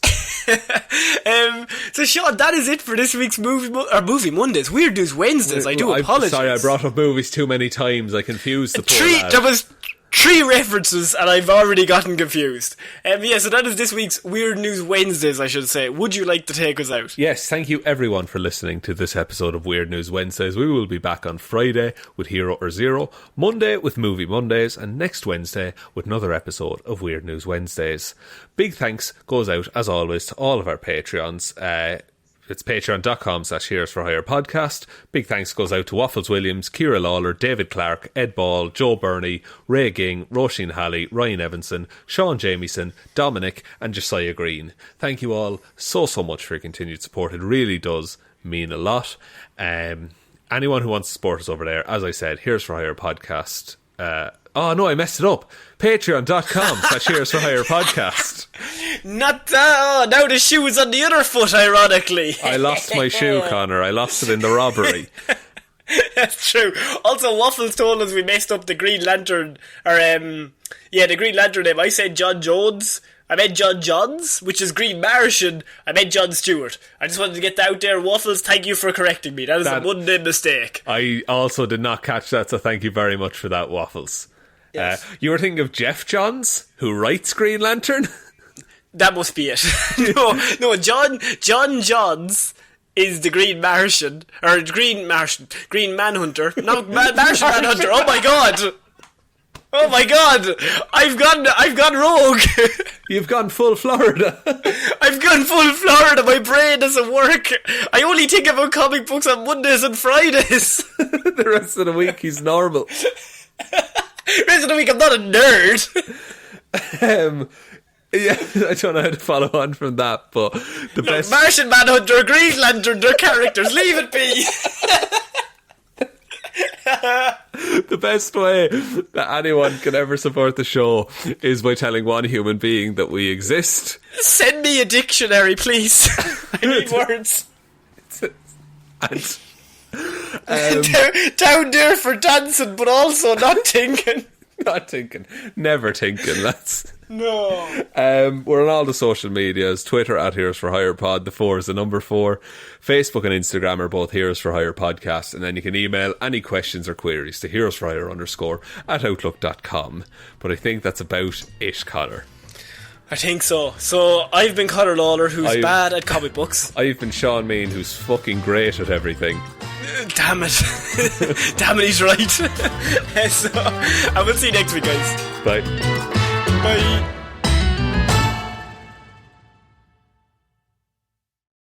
So Shaun, that is it for this week's Movie Mondays. Weird News Wednesdays. I do apologise. Sorry, I brought up movies too many times. I confused the poor lad. There was 3 references and I've already gotten confused. Yeah, so that is this week's Weird News Wednesdays, I should say. Would you like to take us out? Yes, thank you everyone for listening to this episode of Weird News Wednesdays. We will be back on Friday with Hero or Zero, Monday with Movie Mondays, and next Wednesday with another episode of Weird News Wednesdays. Big thanks goes out, as always, to all of our Patreons. It's patreon.com/Heroes for Hire podcast. Big thanks goes out to Waffles Williams, Ciara Lawler, David Clarke, Ed Ball, Joe Burney, Ray Ging, Roisin Hally, Ryan Evanson, Shaun Jamieson, Dominic and Josiah Green. Thank you all so much for your continued support. It really does mean a lot. Anyone who wants to support us over there, as I said, Heroes for Hire podcast. Oh no, I messed it up. Patreon.com/Heroes for Hire podcast. Not that. Now the shoe is on the other foot, ironically. I lost my shoe, Connor. I lost it in the robbery. That's true. Also, Waffles told us we messed up the Green Lantern, the Green Lantern name. I said John Jones. I meant John Johns, which is Green Martian. I meant John Stewart. I just wanted to get that out there. Waffles, thank you for correcting me. That is a Monday mistake. I also did not catch that, so thank you very much for that, Waffles. Yes. You were thinking of Jeff Johns, who writes Green Lantern? That must be it. No, John Johns is the Green Martian, or Green Manhunter. No, Martian Manhunter. Oh my god! Oh my god! I've gone rogue. You've gone full Florida. I've gone full Florida. My brain doesn't work. I only think about comic books on Mondays and Fridays. The rest of the week he's normal. Rest of the week I'm not a nerd. Yeah, I don't know how to follow on from that, but the best... Martian Manhunter, Green Lantern, their characters, leave it be. The best way that anyone can ever support the show is by telling one human being that we exist. Send me a dictionary, please. I need words. Down there for dancing, but also not thinking. Not thinking. Never thinking, lads. No. We're on all the social medias. Twitter @Heroes for Hire Pod. The 4 is the number 4. Facebook and Instagram are both Heroes for Hire Podcast. And then you can email any questions or queries to heroesforhire_@outlook.com. But I think that's about it, Connor. I think so. So I've been Ciara Lawler, who's bad at comic books. I've been Sean Mean, who's fucking great at everything. Damn it. Damn it, he's right. So I will see you next week, guys. Bye. Bye.